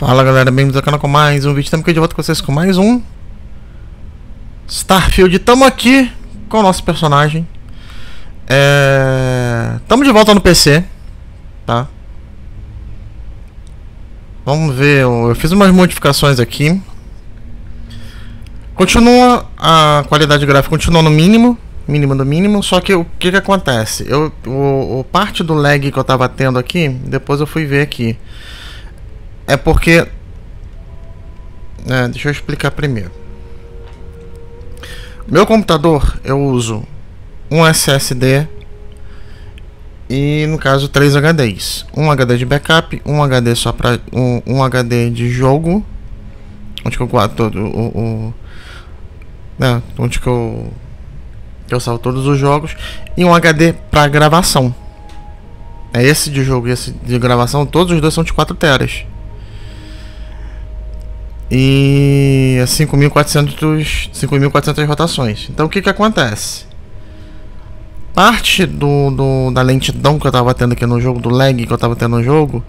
Fala galera, bem-vindos ao canal com mais um vídeo. Estamos aqui de volta com vocês com mais um Starfield. Estamos aqui com o nosso personagem. Estamos de volta no PC, tá? Vamos ver, eu fiz umas modificações aqui. Continua a qualidade gráfica, continua no mínimo do mínimo. Só que o que acontece? O parte do lag que eu tava tendo aqui, depois eu fui ver aqui. É porque... deixa eu explicar primeiro. Meu computador, eu uso um SSD e, no caso, 3 HDs. Um HD de backup, um HD só para um HD de jogo, onde que eu guardo todo onde que eu salvo todos os jogos, e um HD para gravação. É esse de jogo e esse de gravação, todos os dois são de 4 teras. E 5.400 rotações. Então o que acontece? Parte da lentidão que eu tava tendo aqui no jogo, do lag que eu tava tendo no jogo,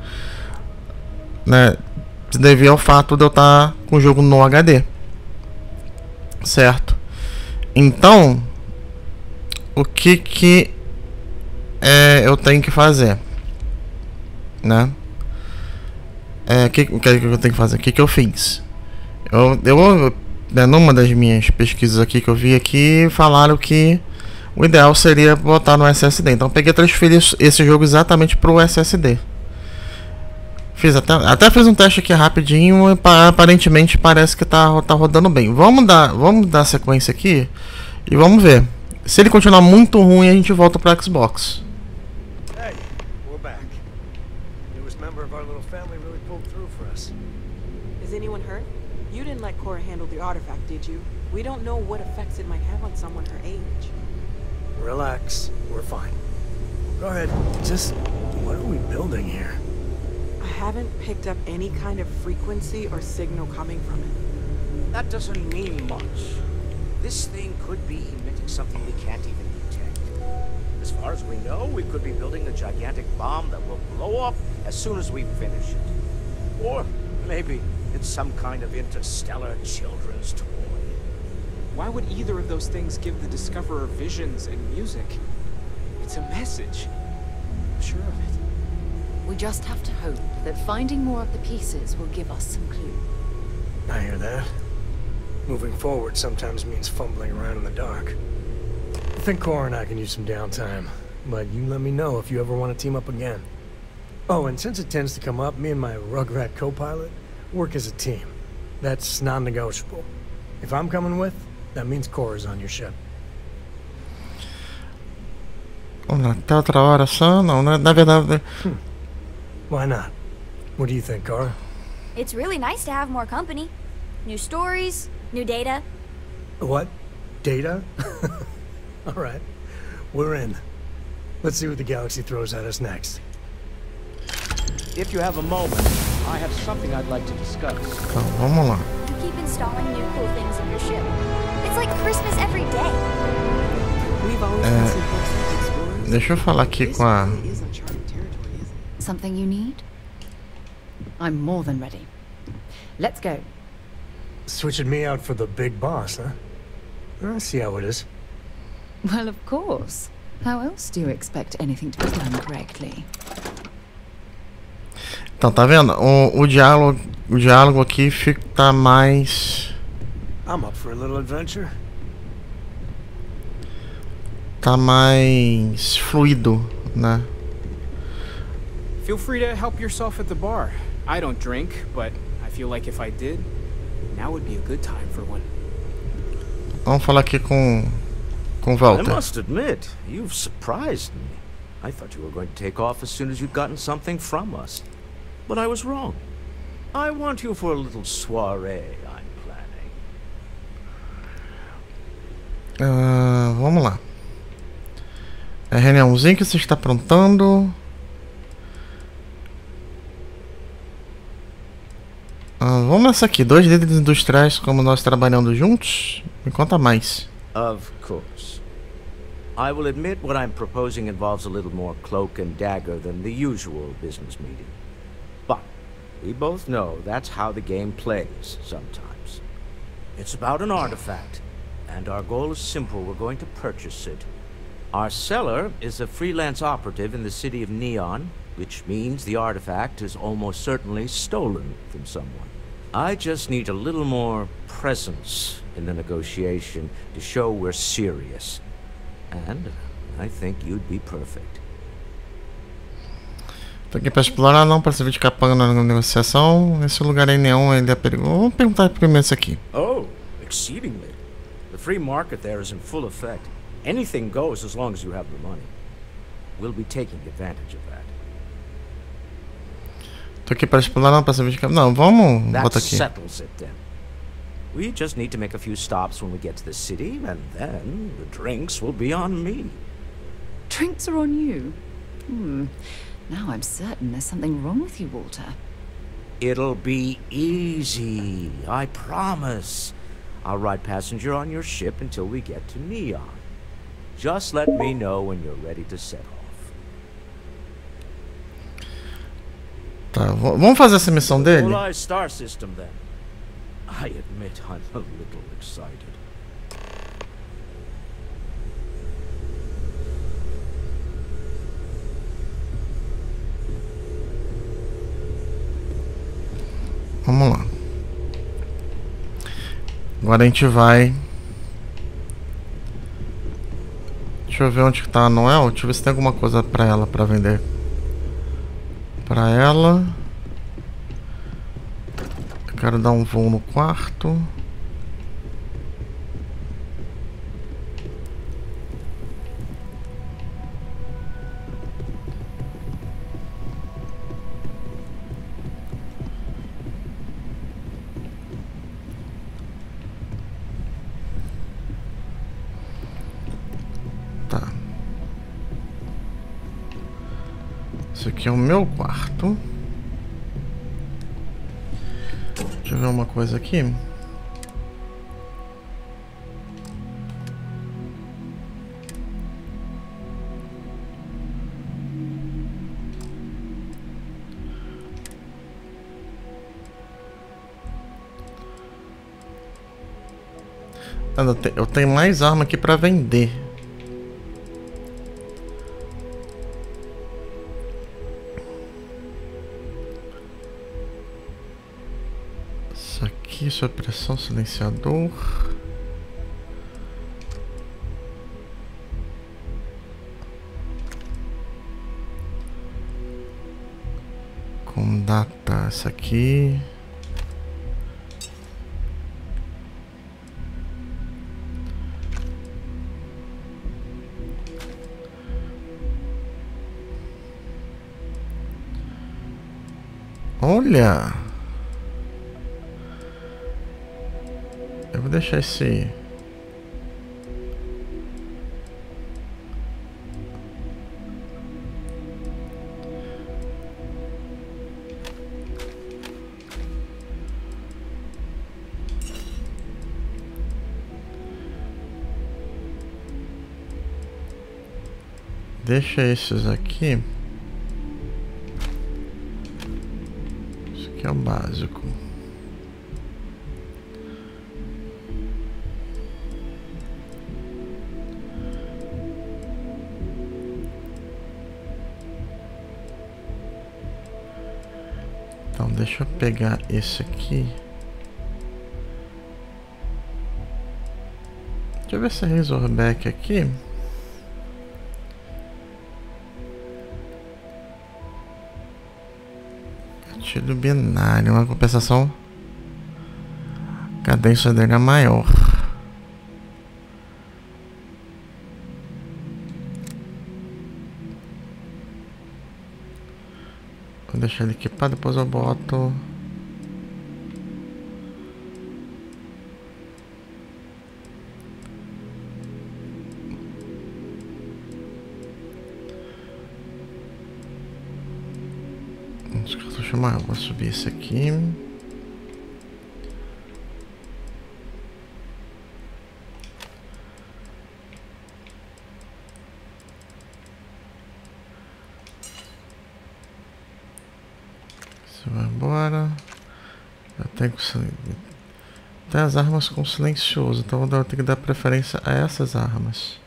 né, se devia ao fato de eu estar com o jogo no HD, certo? Então o que eu tenho que fazer, né? O que eu tenho que fazer? O que eu fiz? Numa das minhas pesquisas aqui que eu vi aqui, falaram que o ideal seria botar no SSD. Então eu peguei e transferi esse jogo exatamente para o SSD. Até fiz um teste aqui rapidinho e aparentemente parece que tá rodando bem. Vamos dar sequência aqui e vamos ver. Se ele continuar muito ruim, a gente volta para Xbox. Hey, we're back. Newest member of our little family really pulled through for us. Is anyone hurt? You didn't let Cora handle the artifact, did you? We don't know what effects it might have on someone her age. Relax, we're fine. Go ahead. Just what are we building here? I haven't picked up any kind of frequency or signal coming from it. That doesn't mean much. This thing could be emitting something we can't even detect. As far as we know, we could be building a gigantic bomb that will blow up as soon as we finish it. Or maybe it's some kind of interstellar children's toy. Why would either of those things give the Discoverer visions and music? It's a message. I'm sure of it. We just have to hope that finding more of the pieces will give us some clue. I hear that. Moving forward sometimes means fumbling around in the dark. I think Cora and I can use some downtime, but you let me know if you ever want to team up again. Oh, and since it tends to come up, me and my Rugrat co-pilot work as a team. That's non-negotiable. If I'm coming with, that means Cora's on your ship. Até outra hora só? Não, na verdade... Why not? What do you think, Cora? It's really nice to have more company. New stories, new data. What? Data? Alright. We're in. Let's see what the galaxy throws at us next. If you have a moment, I have something I'd like to discuss. Então, vamos lá. You keep installing new cool things on your ship. It's like Christmas every day. We've always been simplistic explorers. Deixa eu falar aqui com a... This really is uncharted territory, isn't it? Something you need? I'm more than ready. Let's go. Switching me out for the big boss, huh? I see how it is. Well, of course. How else do you expect anything to be done correctly? Então, tá vendo? O diálogo aqui tá mais... I'm up for a little adventure. Tá mais fluido, né? Feel free to help yourself at the bar. I don't drink, but I feel like if I did, now would be a good time for one. Vamos falar aqui com I Walter. must admit, you've surprised me. I thought you were going to take off as soon as you'd gotten something from us. But I was wrong. I want you for a little soiree I'm planning. Vamos lá. Reuniãozinho que você está aprontando. Vamos nessa aqui. 2 líderes industriais como nós trabalhando juntos. Me conta mais. Of course. I will admit what I'm proposing involves a little more cloak and dagger than the usual business meeting. But We both know that's how the game plays sometimes. It's about an artifact, and our goal is simple. We're going to purchase it. Our seller is a freelance operative in the city of Neon, which means the artifact is almost certainly stolen from someone. I just need a little more presence in the negotiation to show we're serious. And I think you'd be perfect. Tô aqui para explorar, não para servir de capanga na negociação. Esse lugar em Neon ele é perigoso. Vamos perguntar primeiro isso aqui. Oh, exceedingly. The free market there is in full effect. Anything goes as long as you have the money. We'll be taking advantage of that. Tô aqui para explorar, não para servir de capanga. Não, vamos botar aqui. That settles it then. We just need to make a few stops when we get to the city, and then the drinks will be on me. Drinks are on you? Now I'm certain there's something wrong with you, Walter. It'll be easy, I promise. I'll ride passenger on your ship until we get to Neon. Just let me know when you're ready to set off. Tá, vamos fazer essa missão dele? Well, Star System then. I admit I'm a little excited. Vamos lá. Agora a gente vai. Deixa eu ver onde tá a Noel. Deixa eu ver se tem alguma coisa pra ela pra vender. Pra ela. Eu quero dar um voo no quarto. Esse aqui é o meu quarto. Deixa eu ver uma coisa aqui. Eu tenho mais arma aqui pra vender. Isso é pressão, silenciador. Com data, essa aqui. Olha! Eu vou deixar esse... Deixa esses aqui. Isso aqui é o básico. Então deixa eu pegar esse aqui. Deixa eu ver se é Razorback aqui. Gatilho binário, uma compensação. A cadência dele é maior. Vou deixar ele equipado, depois eu boto. Vou subir esse aqui. Isso vai embora. Eu tenho que... Tem as armas com silencioso, então eu tenho que dar preferência a essas armas.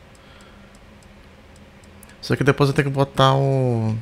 Só que depois eu tenho que botar o...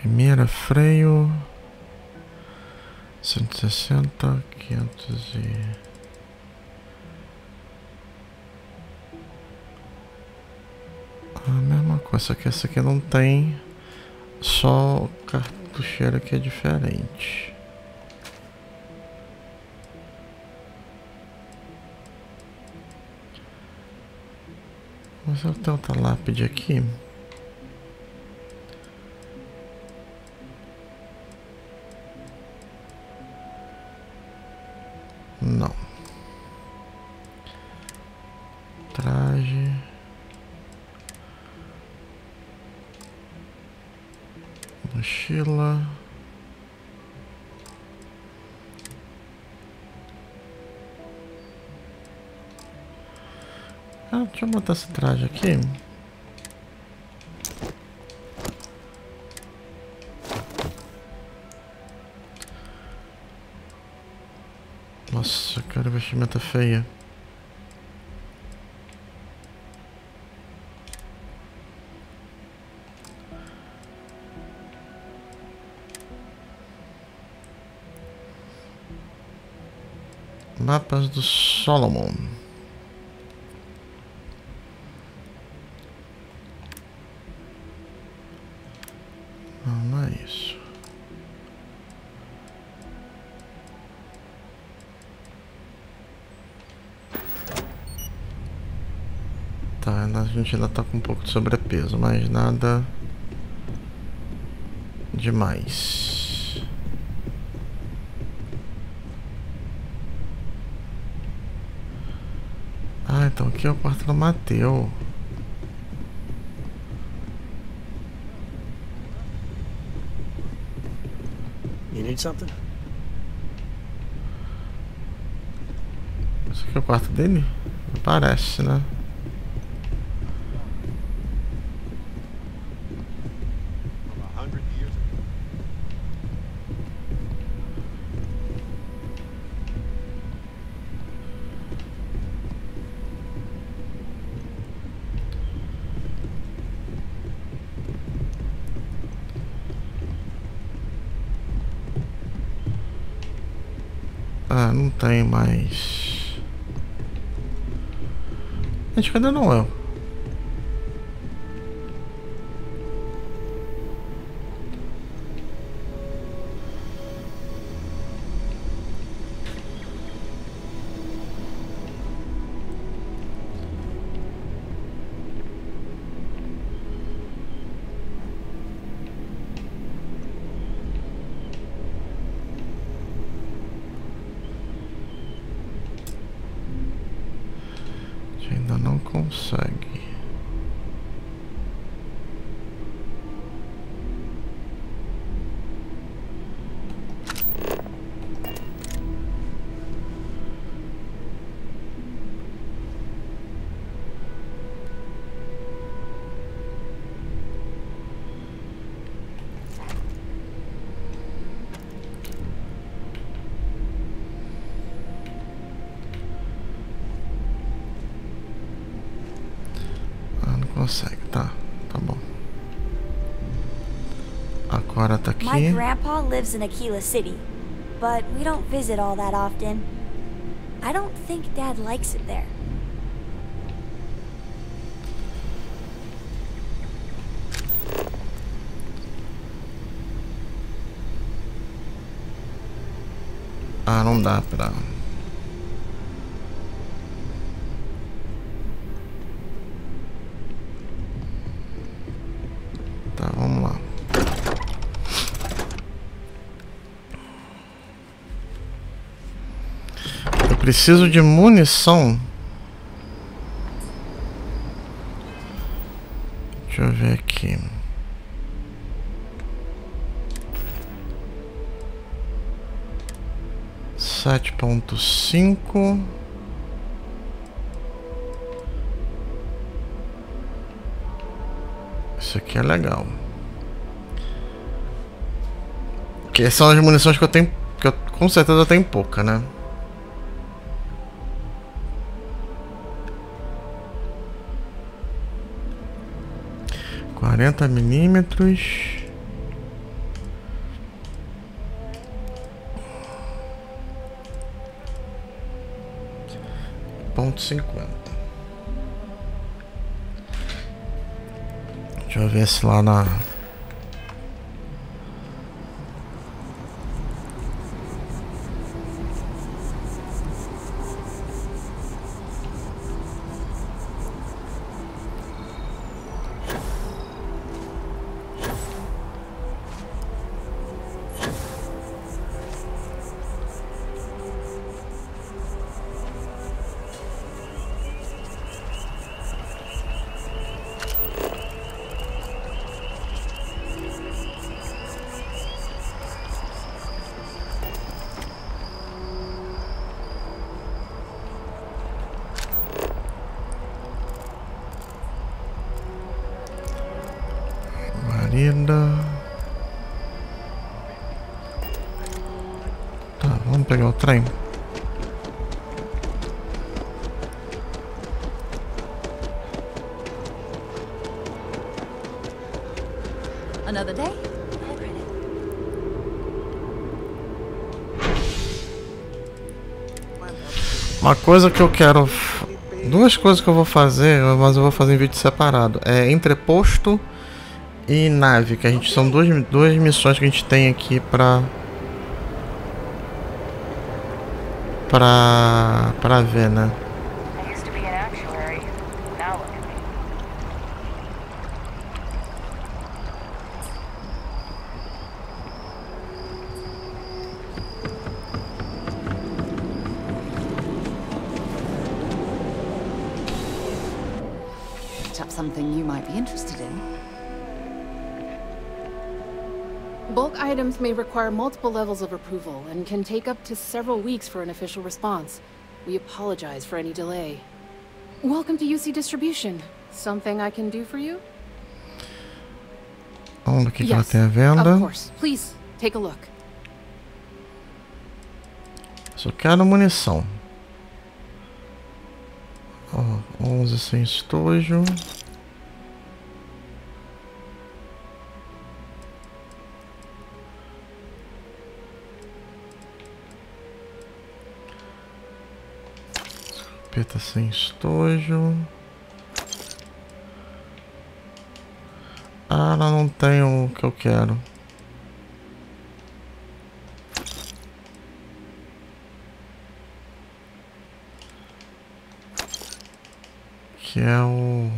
Mira, freio 160, 500 e... A mesma coisa, essa aqui não tem, só o cartucheiro que é diferente. Mas eu tenho outra lápide aqui. Não. Traje. Mochila. Deixa eu botar esse traje aqui. Nossa, cara, vestimenta feia. Mapas do Solomon. Não é isso. Tá, a gente ainda tá com um pouco de sobrepeso, mas nada demais. Ah, então aqui é o quarto do Mateu. You need something? Esse aqui é o quarto dele? Parece, né? Ah, não tem mais. Gente, cadê o Noel? Ainda não consegue. Consegue, tá bom. Agora tá aqui. My grandpa lives in Aquila City, but we don't visit all that often. I don't think Dad likes it there. Ah, não dá pra... Tá, vamos lá. Preciso de munição. Deixa eu ver aqui. Sete ponto cinco. Isso aqui é legal. Que são as munições que eu tenho, que eu com certeza tenho pouca, né? mm. Ponto 50. Deixa eu ver se lá na... Tá, vamos pegar o trem. Another day? Uma coisa que eu quero... Duas coisas que eu vou fazer, mas eu vou fazer em vídeo separado. É entreposto e nave, que a gente são duas missões que a gente tem aqui pra ver, né? Picked up something you might be interested in. Bulk items may require multiple levels of approval and can take up to several weeks for an official response. We apologize for any delay. Welcome to UC Distribution. Something I can do for you? Vamos ver o que ela tem à venda. Of course. Please, take a look. Só quero munição. Ó, 11 sem estojo. Escopeta sem estojo. Ah, ela não tem o que eu quero. Que é o...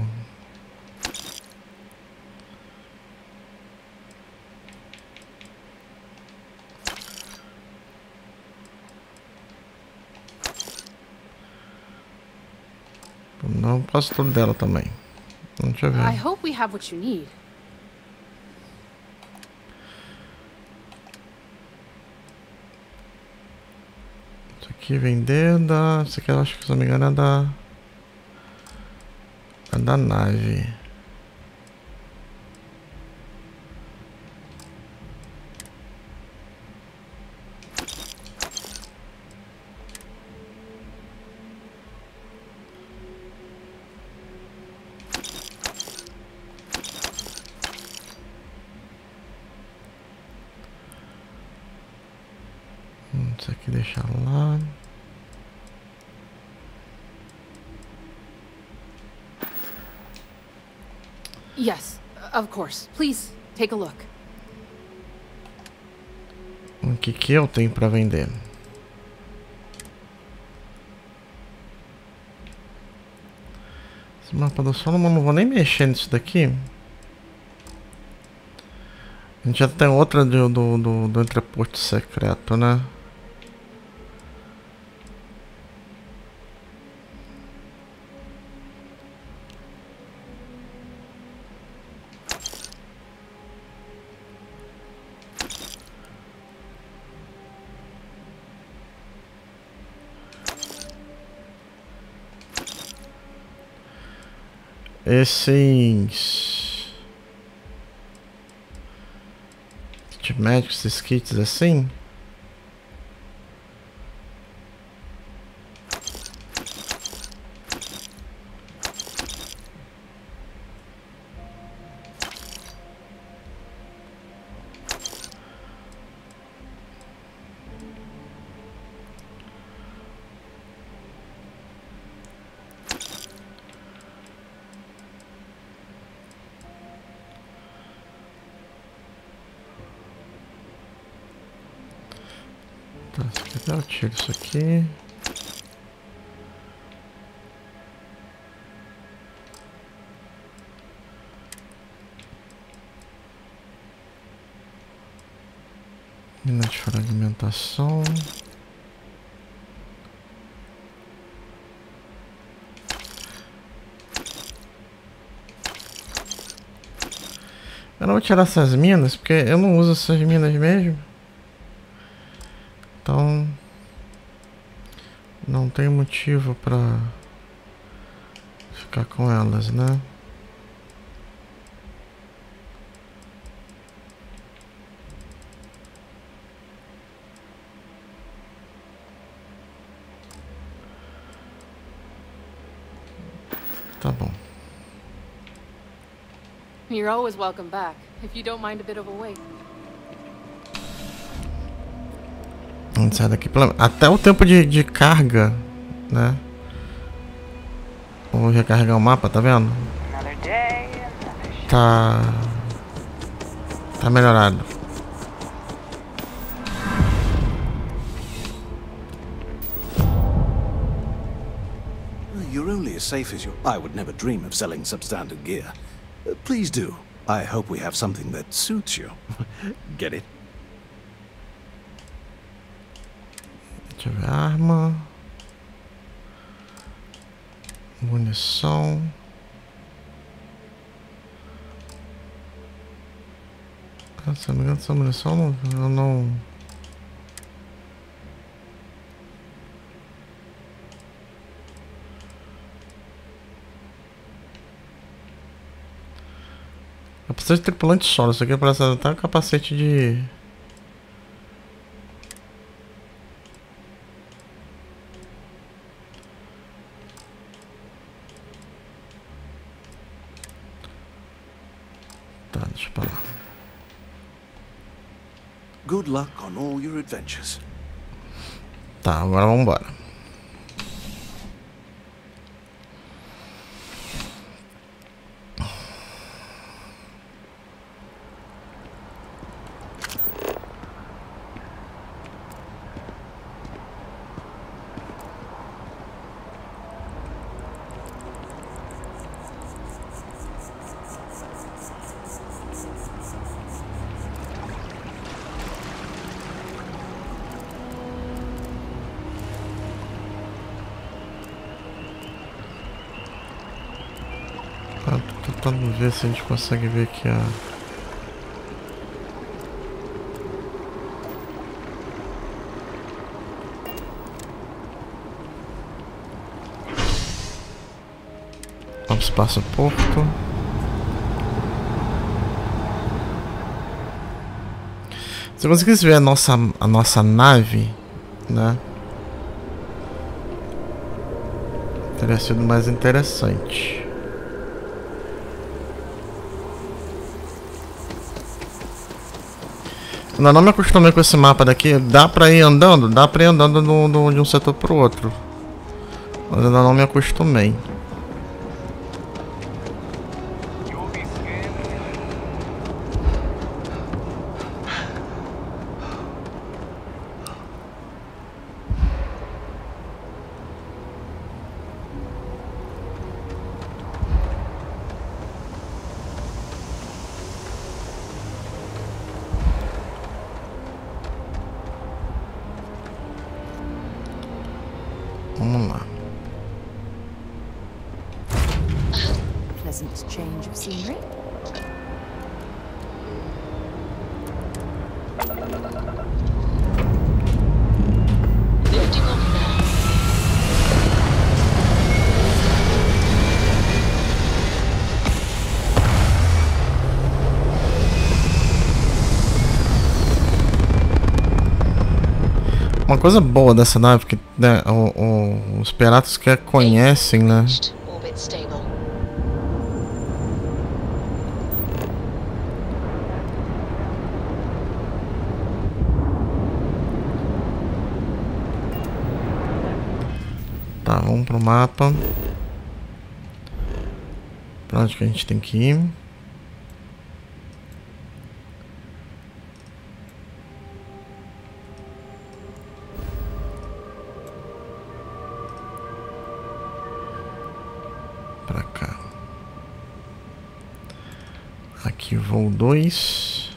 Não posso tudo dela também. Deixa eu ver. I hope we have what you need. Isso aqui vender da... Isso aqui eu acho que, se não me engano, é da... É da nave. Isso aqui deixa lá. Yes, of course. Please, take a look. O que eu tenho pra vender? Esse mapa do sol, não vou nem mexer nisso daqui. A gente já tem outra do entreposto secreto, né? esses kits médicos, esses kits assim. Eu tiro isso aqui. Mina de fragmentação. Eu não vou tirar essas minas porque eu não uso essas minas mesmo. Então não tem motivo pra ficar com elas, né? Tá bom. You're always welcome back, if you don't mind a bit of a wait. A gente sai daqui até o tempo de carga, né? Vou recarregar o mapa, tá vendo? Tá melhorado. You're only as safe as you. I would never dream of selling substandard gear. Please do. I hope we have something that suits you. Get it? Deixa eu ver, arma, munição, se não me engano, essa munição eu não... Eu preciso de tripulante solo, isso aqui parece até um capacete de... Tá, deixa eu parar. Good luck on all your adventures. Tá, agora vamos embora. Tô tentando ver se a gente consegue ver aqui a... Vamos para o porto. Se eu conseguisse ver a nossa nave, né? Teria sido mais interessante. Eu não me acostumei com esse mapa daqui. Dá pra ir andando? Dá pra ir andando de um setor pro outro. Mas eu ainda não me acostumei. Vamos lá. Pleasant change of scenery. Lifting off now. Uma coisa boa dessa nave que, né, os piratas que a conhecem, né? Tá, vamos pro mapa. Pra onde que a gente tem que ir? Pra cá. Aqui voo 2.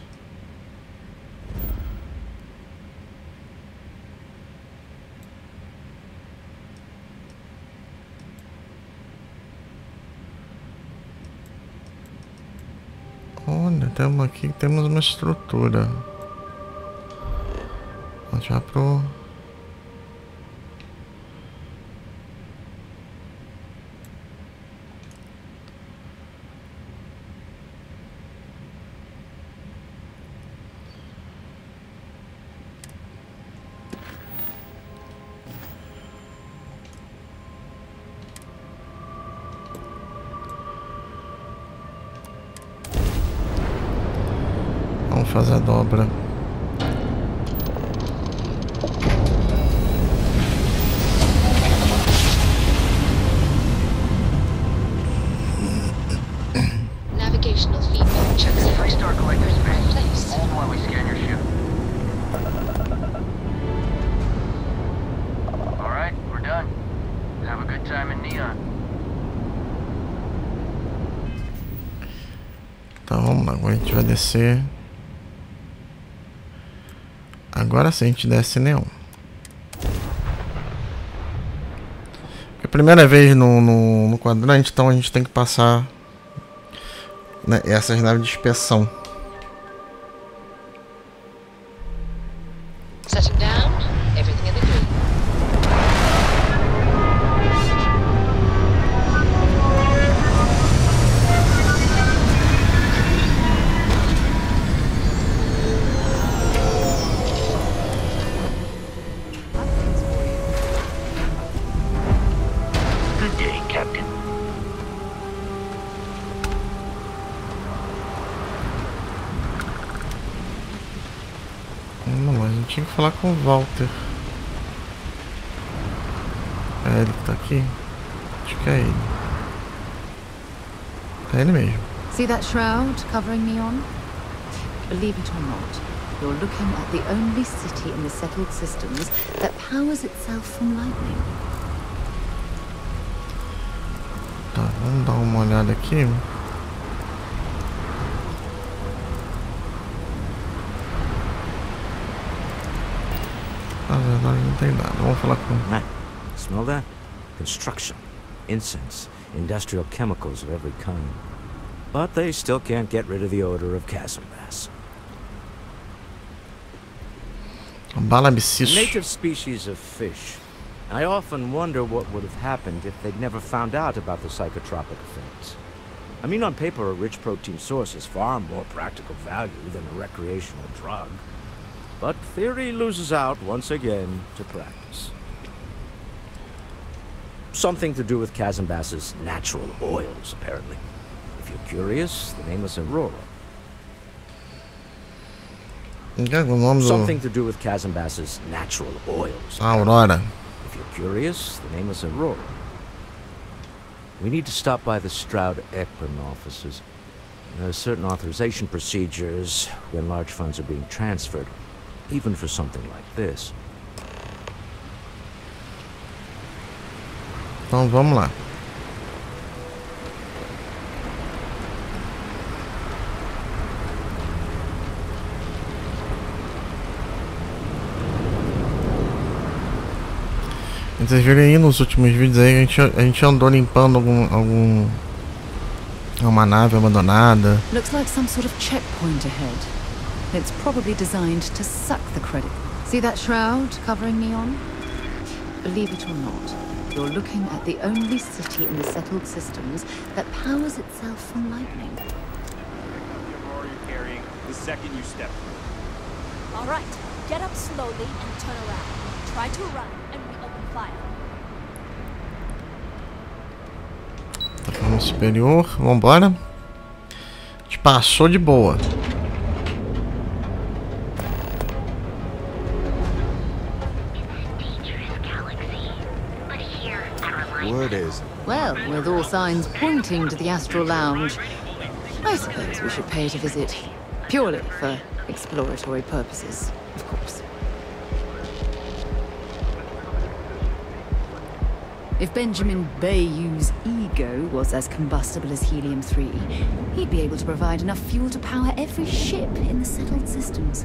Olha, temos aqui, temos uma estrutura. Vamos já pro... Vamos fazer a dobra. Navigational feedback checks every store collector's place. Hold while we scan your ship. Alright, we're done. Have a good time in Neon. Então vamos lá, agora a gente vai descer. Agora sim a gente desce neon. É a primeira vez no quadrante, então a gente tem que passar, né, essas naves de inspeção. Setting down, everything in the green. Good day, Captain. Não, mas a gente tinha que falar com o Walter. É ele que tá aqui? Acho que é ele. É ele mesmo. See that shroud covering me on? Believe it or not, you're looking at the only city in the settled systems that powers itself from lightning. Tá, vamos dar uma olhada aqui. Na verdade não tem nada. Vamos falar com... Man, smell that? Construction, incense, industrial chemicals of every kind. But they still can't get rid of the odor of chasm bass. A Balabiciço. native species of fish. I often wonder what would have happened if they'd never found out about the psychotropic effects. I mean, on paper, a rich protein source is far more practical value than a recreational drug. But theory loses out once again to practice. Something to do with chasm bass's natural oils, apparently. If you're curious, the name is Aurora. Something to do with chasm bass's natural oils. Aurora. If you're curious, the name is Aurora. We need to stop by the Stroud Ekman offices. There are certain authorization procedures when large funds are being transferred, even for something like this. Então vamos lá. Vocês viram aí nos últimos vídeos aí, a gente andou limpando uma nave abandonada. Looks like some sort of checkpoint ahead. It's probably designed to suck the credit. See that shroud covering me on? Believe it or not, you're looking at the only city in the settled systems that powers itself from lightning. You're carrying the second you step through. All right, get up slowly and turn around. Try to run and we open fire. Plataforma superior, vambora. A gente passou de boa. Word is. Well, with all signs pointing to the Astral Lounge, I suppose we should pay it a visit. Purely for exploratory purposes, of course. If Benjamin Bayou's ego was as combustible as helium-3, he'd be able to provide enough fuel to power every ship in the settled systems.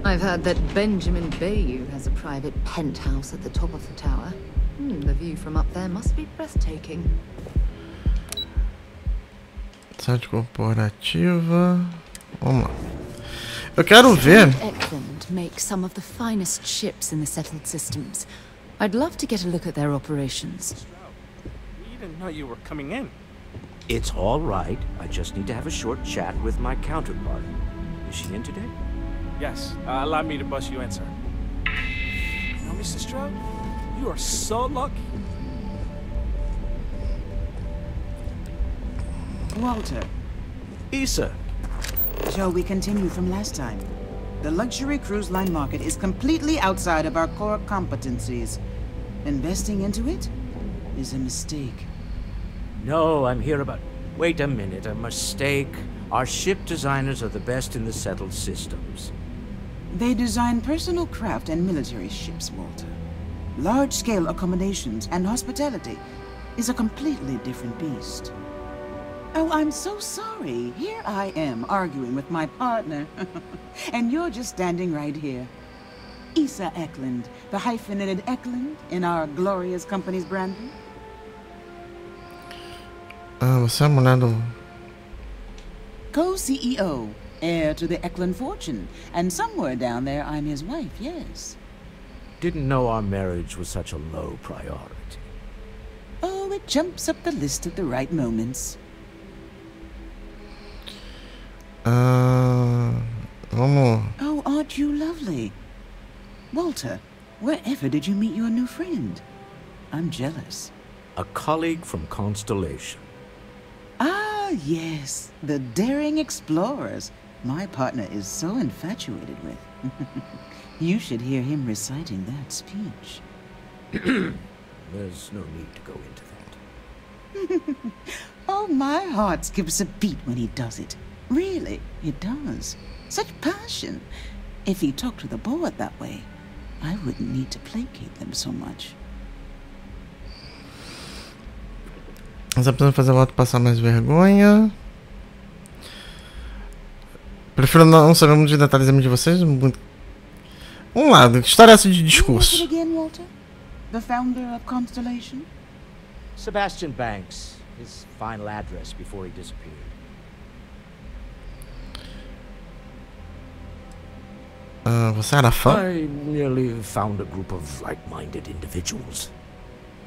I've heard that Benjamin Bayou has a private penthouse at the top of the tower. The view from up there must be breathtaking. Site corporativa. Vamos lá. Eu quero ver. Eklund makes some of the finest ships in the settled systems. I'd love to get a look at their operations. We didn't know you were coming in. It's all right. I just need to have a short chat with my counterpart. Is she in today? Yes. Allow me to bust you in, sir. Now, Mr. Stroud, you are so lucky. Walter. Issa. Shall we continue from last time? The luxury cruise line market is completely outside of our core competencies. Investing into it is a mistake. No, I'm here about... Wait a minute, a mistake. Our ship designers are the best in the settled systems. They design personal craft and military ships, Walter. Large-scale accommodations and hospitality is a completely different beast. Oh, I'm so sorry. Here I am arguing with my partner. And you're just standing right here. Issa Eklund, the hyphenated Eklund in our glorious company's branding. Você é a mulher do... Co-CEO, heir to the Eklund fortune. And somewhere down there, I'm his wife, yes. Didn't know our marriage was such a low priority. Oh, it jumps up the list at the right moments. Vamos. Oh, aren't you lovely? Walter, wherever did you meet your new friend? I'm jealous. A colleague from Constellation. Ah, yes, the daring explorers. My partner is so infatuated with. You should hear him reciting that speech. There's no need to go into that. Oh, my heart skips a beat when he does it. Really, it does. Such passion. If he talked to the board that way, I wouldn't need to placate them so much. Nós precisamos fazer o voto passar mais vergonha. Prefiro não saber muitos detalhes de vocês. Vamos lá, que história é essa de discurso? Again, Walter? The founder of Constellation? Sebastian Banks. His final address before he disappeared. Você era fã? I merely found a group of like-minded individuals.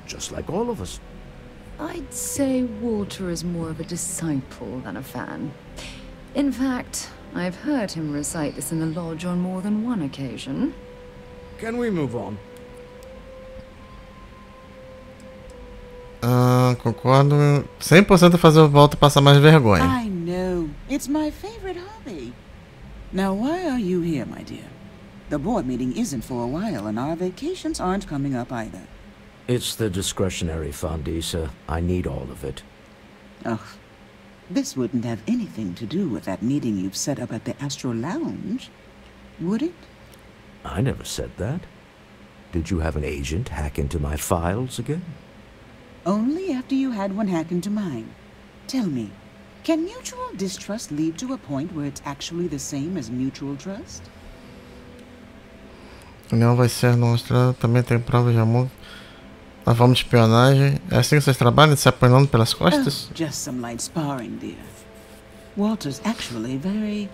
Just like all of us. I'd say Walter is more of a disciple than a fan. In fact, I've heard him recite this in the lodge on more than one occasion. Can we move on? Concordo 100% fazer o voto passar mais vergonha. I know. It's my favorite hobby. Now, why are you here, my dear? The board meeting isn't for a while, and our vacations aren't coming up either. It's the discretionary fund, Issa. I need all of it. Ugh. This wouldn't have anything to do with that meeting you've set up at the Astral Lounge, would it? I never said that. Did you have an agent hack into my files again? Only after you had one hack into mine. Tell me, can mutual distrust lead to a point where it's actually the same as mutual trust? Não vai ser nossa. Também tem provas de amor. A forma de espionagem. É assim que vocês trabalham? Se apanhando pelas costas? Oh, just some light sparring, dear. Walter's actually very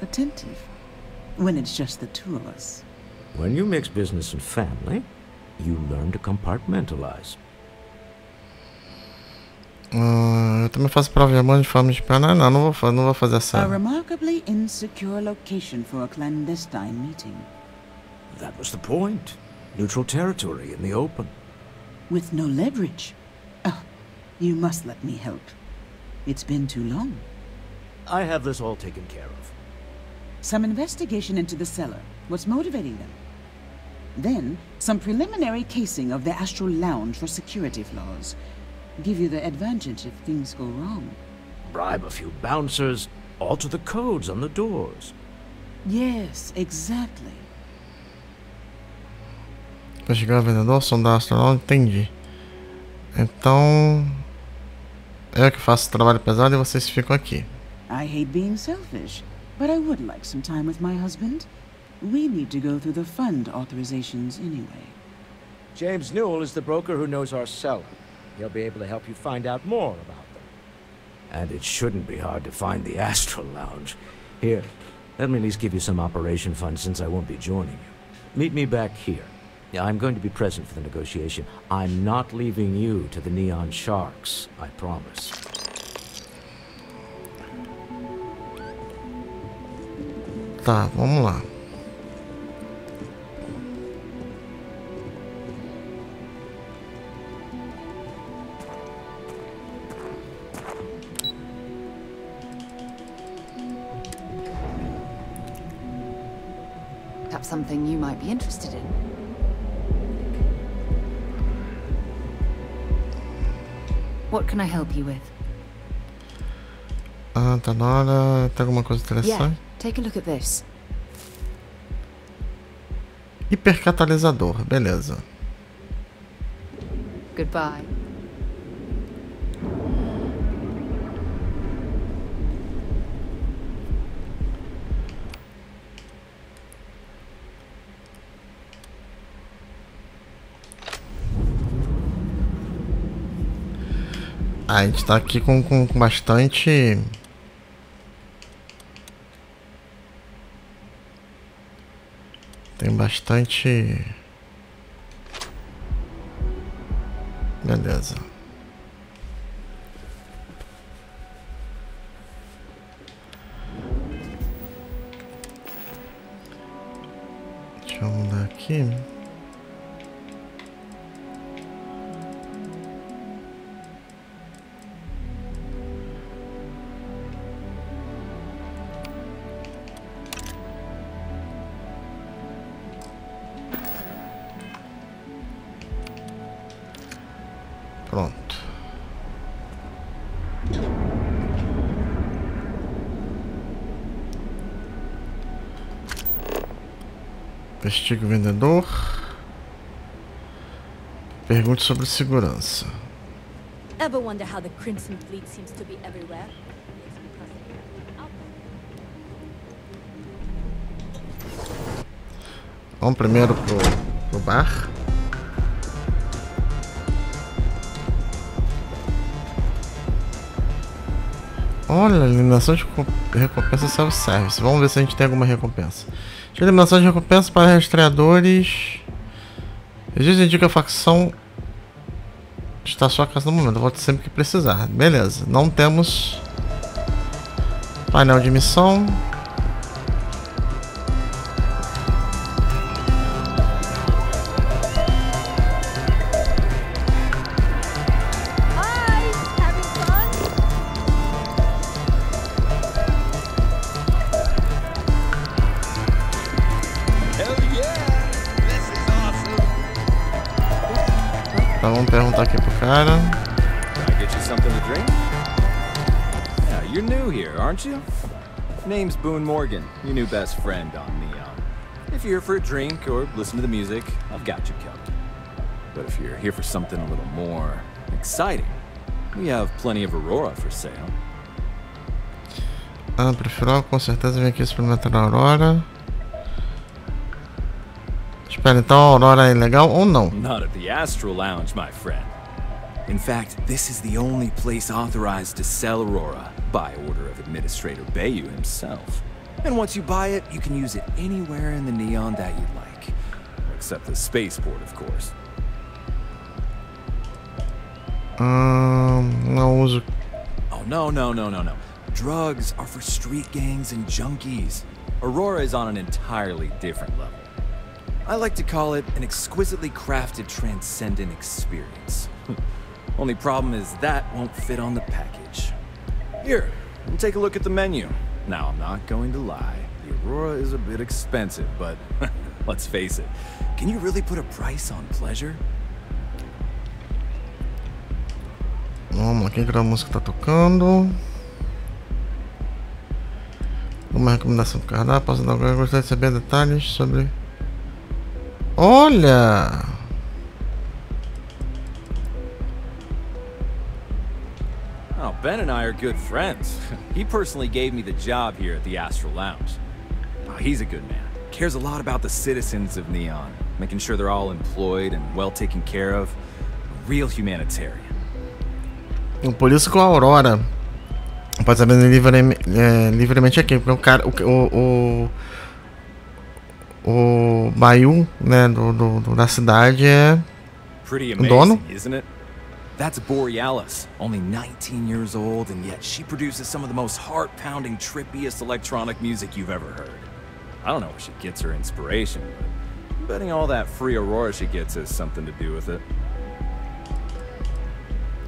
attentive when it's just the two of us. When you mix business and family, you learn to compartmentalize. Eu também faço prova de amor de forma de espionagem. Não vou fazer essa. A remarkably insecure location for a clandestine meeting. That was the point. Neutral territory in the open. With no leverage. Oh, you must let me help. It's been too long. I have this all taken care of. Some investigation into the cellar. What's motivating them? Then, some preliminary casing of the Astral Lounge for security flaws. Give you the advantage if things go wrong. Bribe a few bouncers, alter the codes on the doors. Yes, exactly. Investigar o vendedor, sondar o astronauta, entendi. Então, eu que faço o trabalho pesado e vocês ficam aqui. I hate being selfish, but I would like some time with my husband. We need to go through the fund authorizations anyway. James Newell is the broker who knows our cellar. He'll be able to help you find out more about them. And it shouldn't be hard to find the Astral Lounge. Here, let me at least give you some operation funds since I won't be joining you. Meet me back here. I'm going to be present for the negotiation. I'm not leaving you to the Neon Sharks, I promise. Tá, vamos lá. Perhaps something you might be interested in. What can I help you with? Ah, tá na hora. Tem alguma coisa interessante? Yeah, take a look at this. Hipercatalisador, beleza. Goodbye. A gente tá aqui com bastante... Tem bastante... Beleza. Deixa eu mudar aqui. Pronto. Investigue o vendedor. Pergunte sobre segurança. Ever wonder how the Crimson Fleet seems to be everywhere? Vamos primeiro pro bar. Olha, eliminação de recompensa self-service. Vamos ver se a gente tem alguma recompensa. De eliminação de recompensa para rastreadores. Registro indica a facção está à sua casa no momento. Volte sempre que precisar. Beleza. Não temos painel de missão. Vamos perguntar aqui pro cara. Can I get you something to drink? Yeah, you're new here, aren't you? Name's Boone Morgan, your new best friend on Neon. If you're here for a drink or listen to the music, I've got you covered. But if you're here for something a little more exciting, we have plenty of Aurora for sale. Ah, prefiro com certeza vir aqui experimentar a Aurora. Espera, então a Aurora é legal ou não? Not at the Astral Lounge, my friend. In fact, this is the only place authorized to sell Aurora by order of Administrator Bayou himself. And once you buy it, you can use it anywhere in the Neon that you'd like. Except the spaceport, of course. Não uso. Oh, no. Drugs are for street gangs and junkies. Aurora is on an entirely different level. I like to call it an exquisitely crafted, transcendent experience. Only problem is that won't fit on the package. Here, take a look at the menu. Now, I'm not going to lie. The Aurora is a bit expensive, but let's face it. Can you really put a price on pleasure? Vamos aqui que a música tá tocando. Uma recomendação do cardápio. Posso dar alguma coisa? Gostaria de saber detalhes sobre. Olha! Oh, Ben and I are good friends. He personally gave me the job here at the Astral Lounge. Oh, he's a good man. Cares a lot about the citizens of Neon, making sure they're all employed and well taken care of. A real humanitarian. Por isso que o Aurora pode saber livremente aqui, porque o cara, o Bayou, né, da cidade é o dono. Isn't it? That's Borealis, only 19 years old, and yet she produces some of the most heart-pounding, trippiest electronic music you've ever heard. I don't know where she gets her inspiration, but I'm betting all that free Aurora she gets has something to do with it.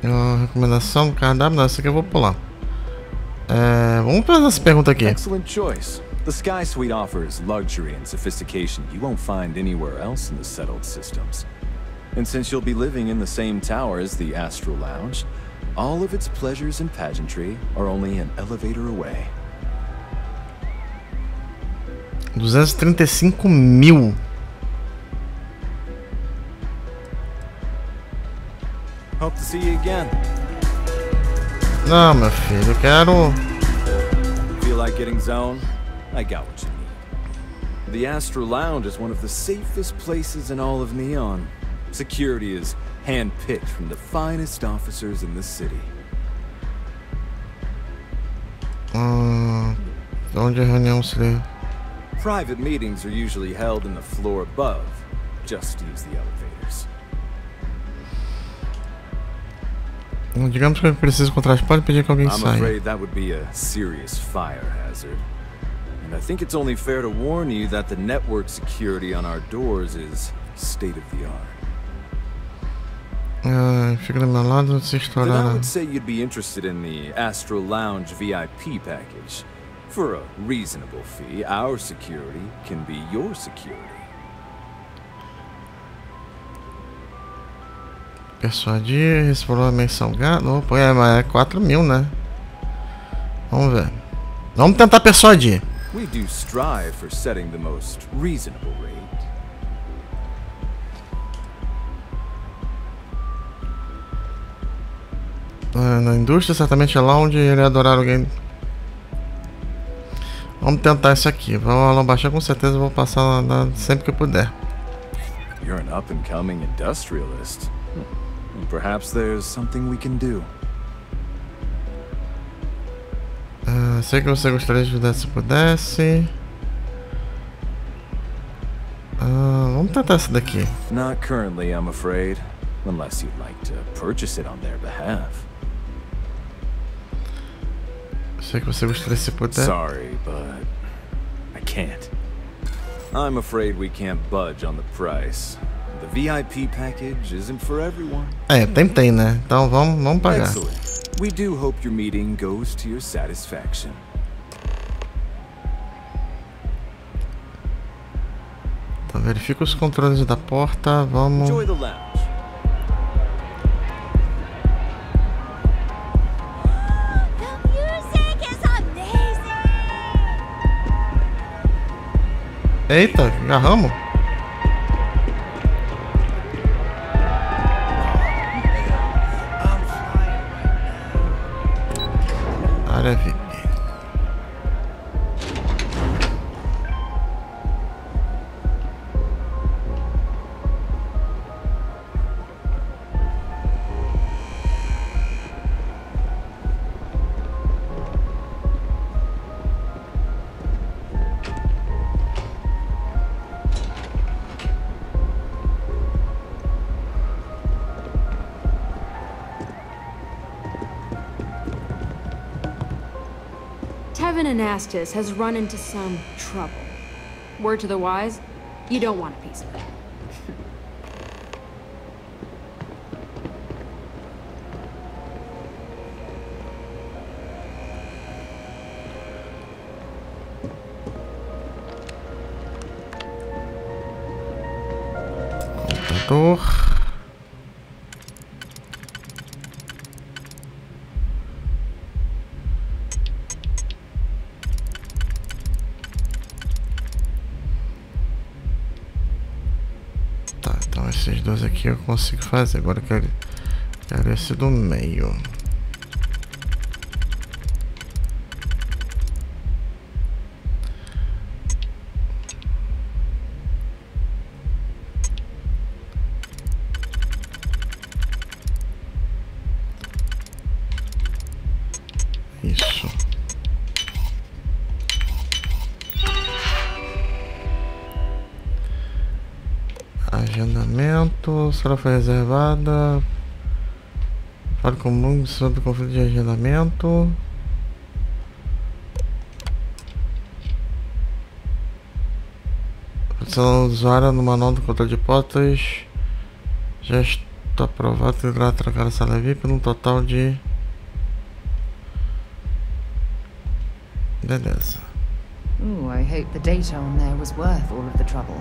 Recomendação do cardápio, não, essa aqui eu vou pular. Vamos fazer essa pergunta aqui. Excellent choice. The Sky Suite offers luxury and sophistication you won't find anywhere else in the settled systems. And since you'll be living in the same tower as the Astral Lounge, all of its pleasures and pageantry are only an elevator away. 235 mil. Hope to see you again. Não, meu filho, eu quero. Feel like getting zoned? I got what you need. The Astral Lounge is one of the safest places in all of Neon. Security is hand-picked from the finest officers in the city. Onde a reunião seria? Private meetings are usually held in the floor above. Just use the elevators. Digamos que eu preciso encontrar, pode pedir que alguém I'm saia. afraid that would be a serious fire hazard. And I think it's only fair to warn you that the network security on our doors is state of the art. Fica do meu lado se Then estourar. I would say you'd be interested in the Astral Lounge VIP package. For a reasonable fee, our security can be your security. Persuadir, esse valor é meio salgado. Opa, mas é 4 mil, né? Vamos ver. Vamos tentar persuadir. We do strive for setting the most reasonable rate. Na indústria, certamente é lá onde ele adorar alguém. Vamos tentar isso aqui. Vamos baixar, com certeza vou passar lá sempre que eu puder. You're an up-and-coming industrialist. Perhaps there's something we can do. Sei que você gostaria de ajudar se pudesse. Vamos tentar essa daqui. Not currently, I'm afraid. Unless you'd like to purchase it on their behalf. Sei que você gostaria se puder. Sorry, but I can't. I'm afraid we can't budge on the price. The VIP package isn't for everyone. Tentei, né? Então vamos pagar. Excellent. We do hope your meeting goes to your satisfaction. Tá, verifica os controles da porta. Vamos. Enjoy the lounge. Eita, agarramos. Área VIP. Tevin Anastas has run into some trouble. Word to the wise, You don't want a piece of it. Computador. Tá, então esses dois aqui eu consigo fazer. Agora eu quero esse do meio. Isso. Agendamento. Sala foi reservada. Fale comum sobre conflito de agendamento. Posição usuária no manual do controle de portas. Já está aprovado. Tentará trocar a sala VIP num total de. Beleza. Ooh, I hope the data on there was worth all of the trouble.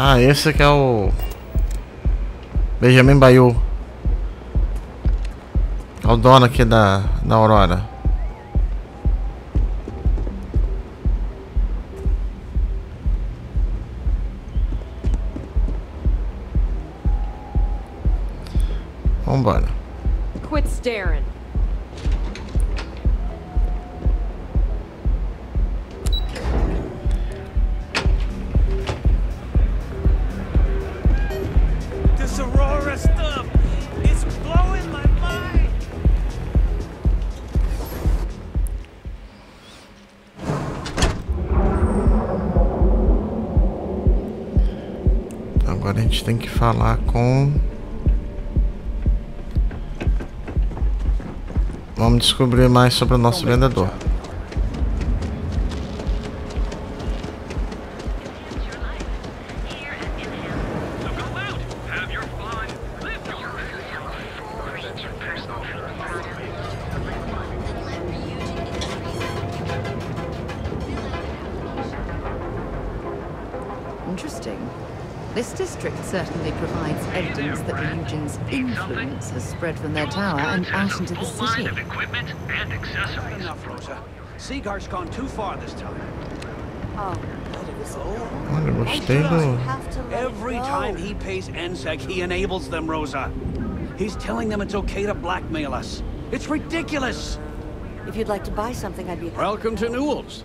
Ah, esse aqui é o Benjamin Bayou. É o dono aqui da Aurora. Vambora. Quit staring. This Aurora stuff, it's blowing my mind. Agora a gente tem que falar com... Vamos descobrir mais sobre o nosso vendedor. Interesting. This district certainly provides evidence that Eugen's influence has spread from their tower and out into the city. Equipment and accessories. Enough, Rosa. Seagar's gone too far this time. Oh, Olha, gostei do... Every time he pays NSEC, he enables them, Rosa. He's telling them it's okay to blackmail us. It's ridiculous. If you'd like to buy something, I'd be... Welcome to Newell's.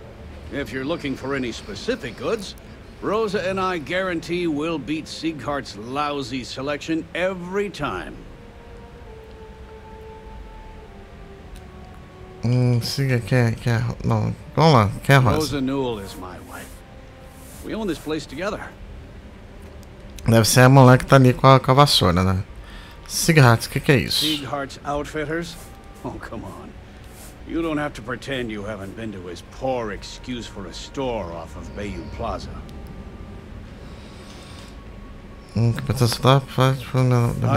If you're looking for any specific goods, Rosa and I guarantee we'll beat Sieghart's lousy selection every time. Siga, quer... Não, vamos lá, quer Rosa. Rosa Newell is my wife. We own this place together. Deve ser a mulher que tá ali com a vassoura, né? Sieghart's, o que é isso? Sieghart's Outfitters? Oh, come on. You don't have to pretend you haven't been to his poor excuse for a store off of Bayou Plaza. I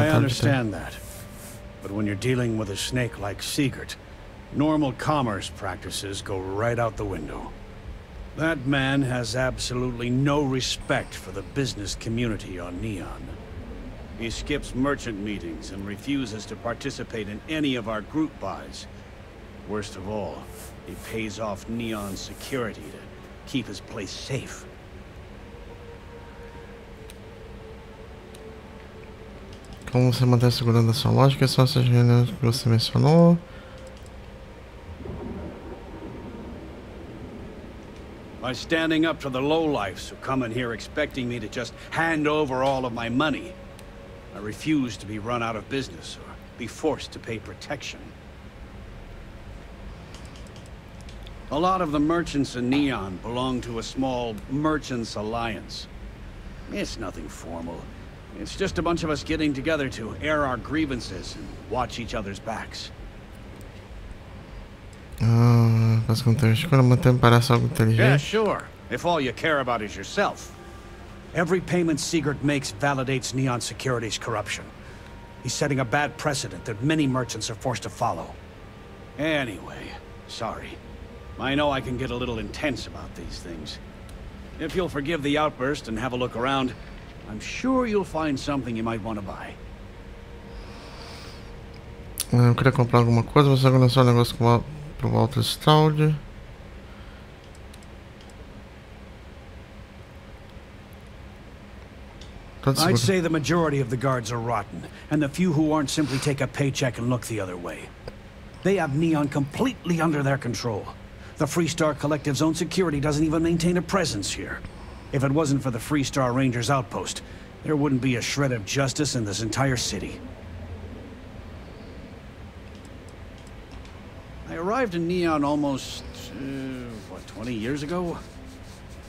understand that. But when you're dealing with a snake like Siegert, normal commerce practices go right out the window. That man has absolutely no respect for the business community on Neon. He skips merchant meetings and refuses to participate in any of our group buys. Worst of all, he pays off Neon's security to keep his place safe. Como você mantém segurando a sua lógica? São essas reuniões que você mencionou. By standing up to the lowlifes who come in here expecting me to just hand over all of my money. I refuse to be run out of business or be forced to pay protection. A lot of the merchants in Neon belong to a small merchants alliance. It's nothing formal. It's just a bunch of us getting together to air our grievances and watch each other's backs. Faz com que a escolha manter parece algo inteligente. Yeah, sure. If all you care about is yourself. Every payment Sigurd makes validates Neon Security's corruption. He's setting a bad precedent that many merchants are forced to follow. Anyway, sorry. I know I can get a little intense about these things. If you'll forgive the outburst and have a look around, I'm sure you'll find something you might want to buy. Eu queria comprar alguma coisa, você lançou um negócio pro Walter Stroud. I'd say the majority of the guards are rotten, and the few who aren't simply take a paycheck and look the other way. They have Neon completely under their control. The Freestar Collective's own security doesn't even maintain a presence here. If it wasn't for the Freestar Rangers outpost, there wouldn't be a shred of justice in this entire city. I arrived in Neon almost, 20 years ago?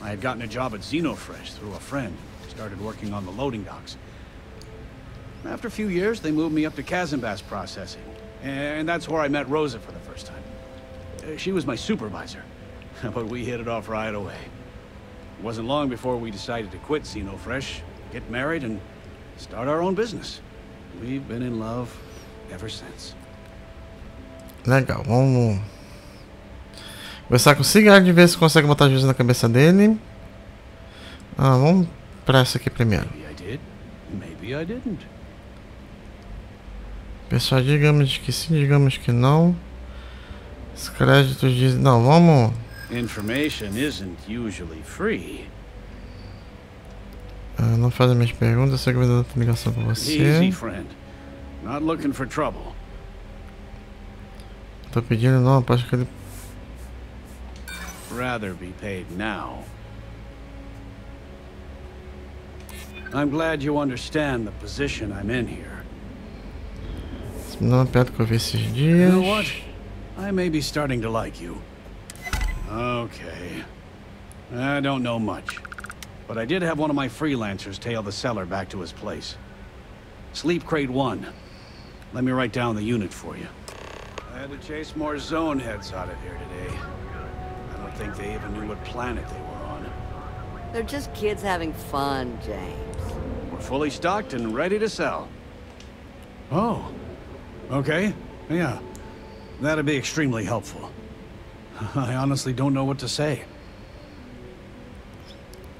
I had gotten a job at Xenofresh through a friend. Started working on the loading docks. After a few years, they moved me up to Kazanbass processing. And that's where I met Rosa for the first time. She was my supervisor, but we hit it off right away. It wasn't long before we decided to quit Xenofresh, get married, and start our own business. We've been in love ever since. Legal, vamos conversar com o Sigurd, ver se consegue botar juízo na cabeça dele. Vamos pra essa aqui primeiro. Maybe I did, maybe I didn't. Pessoal, digamos que sim, digamos que não. Os créditos dizem... Não, vamos... Information isn't usually free. Não faz as minhas perguntas, sei que vai dar outra ligação com você. Easy, friend. Not looking for trouble. Tô pedindo não, acho que ele... Rather be paid now. I'm glad you understand the position I'm in here. Não é perto que eu vi esses dias. You know what? I may be starting to like you. Okay. I don't know much. But I did have one of my freelancers tail the seller back to his place. Sleep Crate 1. Let me write down the unit for you. I had to chase more zone heads out of here today. I don't think they even knew what planet they were on. They're just kids having fun, James. We're fully stocked and ready to sell. Oh. Okay. Yeah. That'd be extremely helpful. I honestly don't know what to say.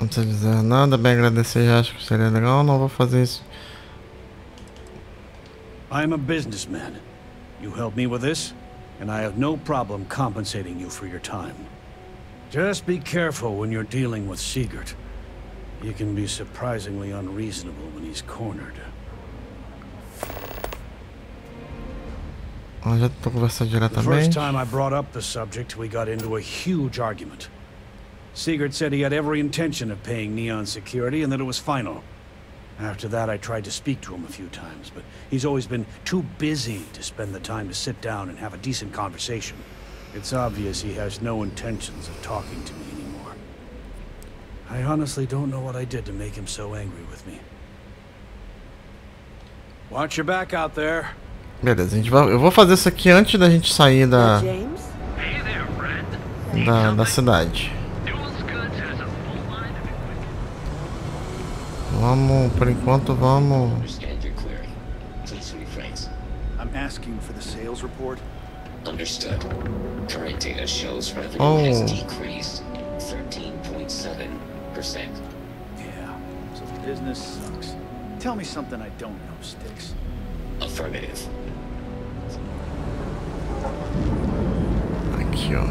Não precisa dizer nada, bem agradecer, já acho que seria legal, não vou fazer isso. I'm a businessman. You help me with this, and I have no problem compensating you for your time. Just be careful when you're dealing with Sigurd. He can be surprisingly unreasonable when he's cornered. Já tô conversando The diretamente. first time I brought up the subject, we got into a huge argument. Sigurd said he had every intention of paying Neon Security and that it was final. After that, I tried to speak to him a few times, but he's always been too busy to spend the time to sit down and have a decent conversation. It's obvious he has no intentions of talking to me anymore. I honestly don't know what I did to make him so angry with me. Watch your back out there. Beleza, eu vou fazer isso aqui antes da gente sair da cidade. Vamos, por enquanto, vamos. I'm asking for the sales report. Understood. Current data shows revenue has decreased 13.7%. Yeah, so business sucks. Tell me something I don't know, Sticks. Affirmative. Aqui, ó.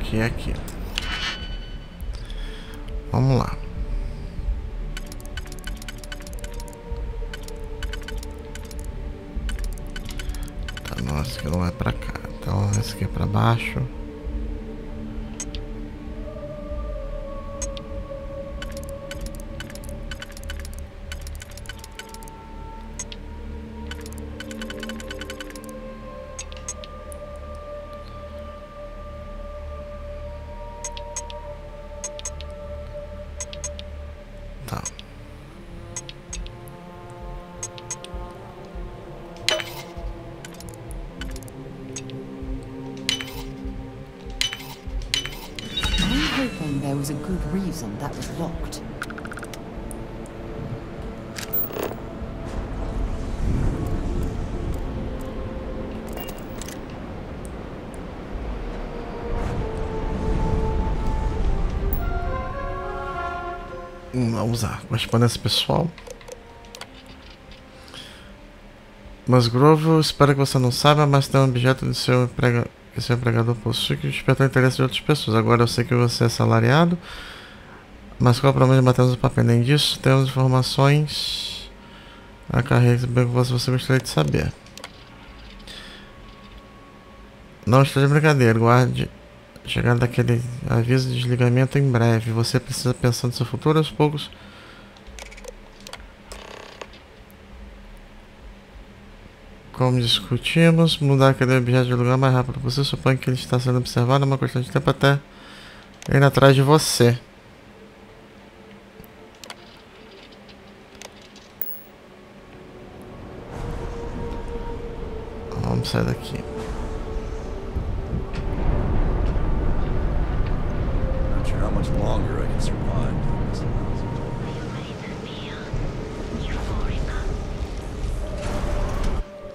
que é aqui. Vamos lá. Tá, não, esse aqui não é pra cá. Então esse aqui é pra baixo. There was a good reason that was locked. Vamos lá, correspondência pessoal. Mas Grovo, espero que você não saiba, mas tem um objeto de que seu empregador possui que despertou o interesse de outras pessoas. Agora eu sei que você é assalariado, mas qual é o problema de batermos o papel? Além disso, temos informações a carreira que você gostaria de saber. Não esteja de brincadeira, guarde chegada daquele aviso de desligamento em breve. Você precisa pensar no seu futuro aos poucos. Como discutimos, mudar aquele objeto de lugar mais rápido possível. Suponho que ele está sendo observado, é uma questão de tempo até ir atrás de você. Vamos sair daqui. Not sure how much longer I can survive.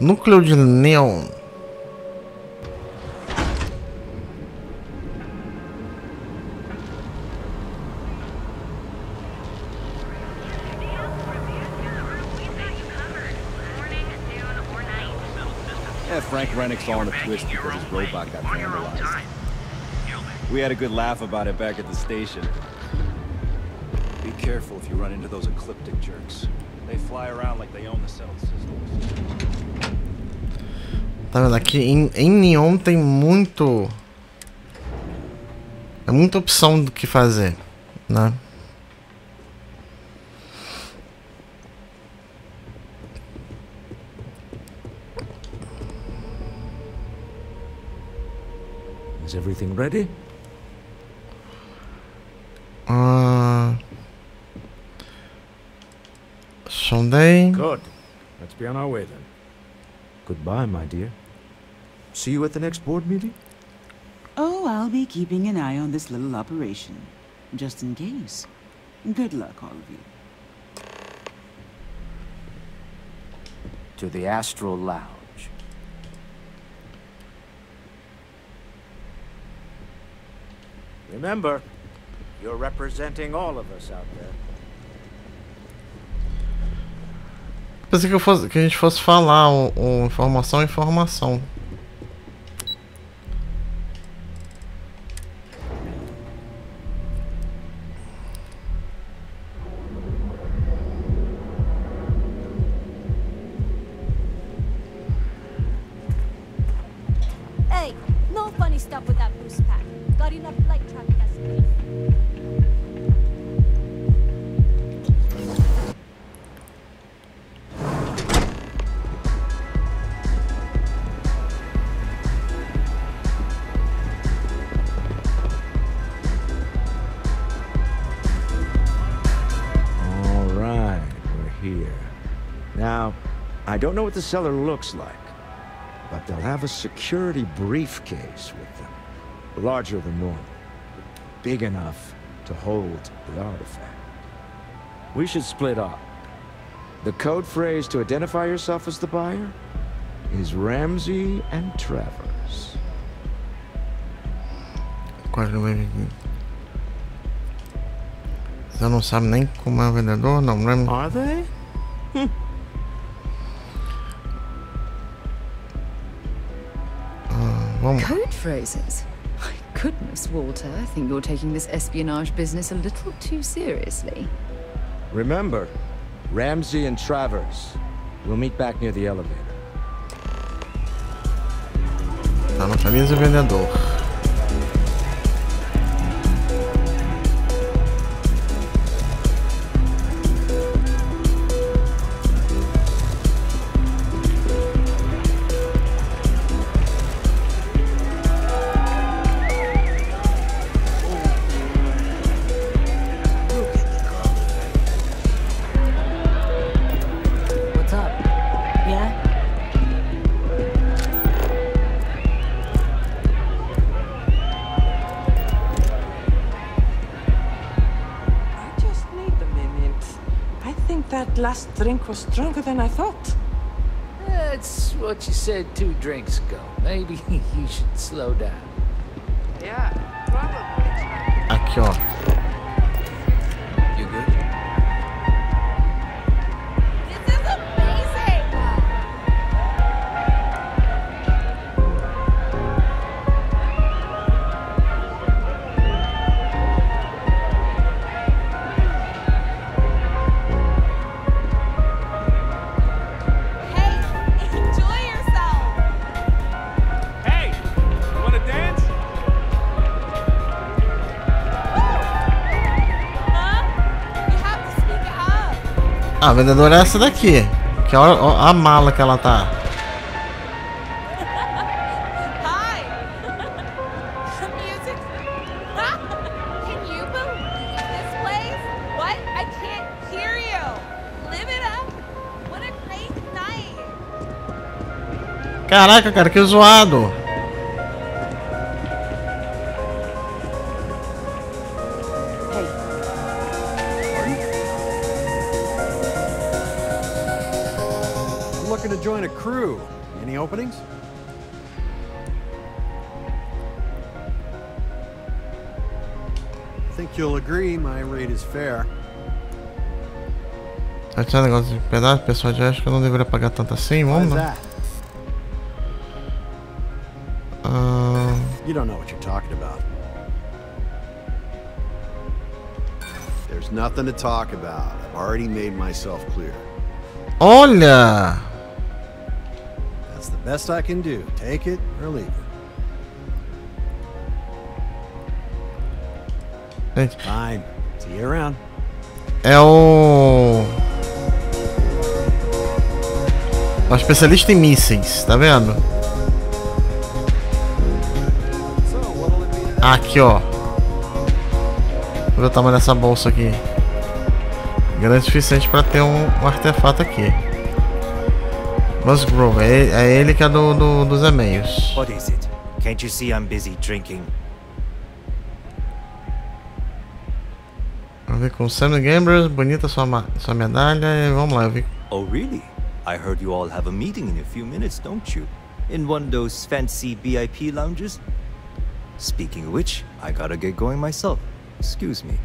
Núcleo de neon. Yeah, Frank Rennick's all in a twist because his robot got vandalized. We had a good laugh about it back at the station. Be careful if you run into those ecliptic jerks. They fly around like they own the cell systems. Tá vendo? Aqui em Neon tem muito... É muita opção do que fazer, né? Is everything ready? Sunday. Good. Let's be on our way then. Goodbye, my dear. See you at the next board meeting? Oh, I'll be keeping an eye on this little operation, just in case. Good luck, all of you. To the Astral Lounge. Remember, you're representing all of us out there. Pensei que a gente fosse falar informação. Hey, no funny stuff with that boost pack. Got enough light traffic as it is. Now, I don't know what the cellar looks like, but they'll have a security briefcase with them. Larger than normal. Big enough to hold the artifact. We should split up. The code phrase to identify yourself as the buyer is Ramsey and Travers. Você não sabe nem como é o vendedor, não, né? Are they? Code phrases? My goodness, Walter, I think you're taking this espionage business a little too seriously. Remember, Ramsey and Travers. We'll meet back near the elevator. Tá no camisa vendedor. Last drink was stronger than I thought. That's what you said 2 drinks ago. Maybe you should slow down. Yeah, probably. Aqui, ó. You good? This is amazing! Ah, a vendedora é essa daqui. Que olha a mala que ela tá. Caraca, cara, que zoado. To join a crew. Any openings? I think you'll agree my rate is fair. Esse negócio de pedaço, pessoal, já acho que eu não deveria pagar tanto assim, vamos lá. You don't know what you're talking about. There's nothing to talk about. I've already made myself clear. Olha! That's the best I can do. Take it or leave it. Fine. See you around. É o especialista em mísseis, tá vendo? Aqui, ó. Vou ver o tamanho dessa bolsa aqui. Grande o suficiente para ter um artefato aqui. Musgrove, é ele que é dos e-mails. What is it? Can't you see I'm busy drinking? Vamos ver com Sam Gamers, bonita sua medalha, vamos lá, eu vi. Oh really? I heard you all have a meeting in a few minutes, don't you? In one of those fancy VIP lounges? Speaking of which, I gotta get going myself. Excuse me.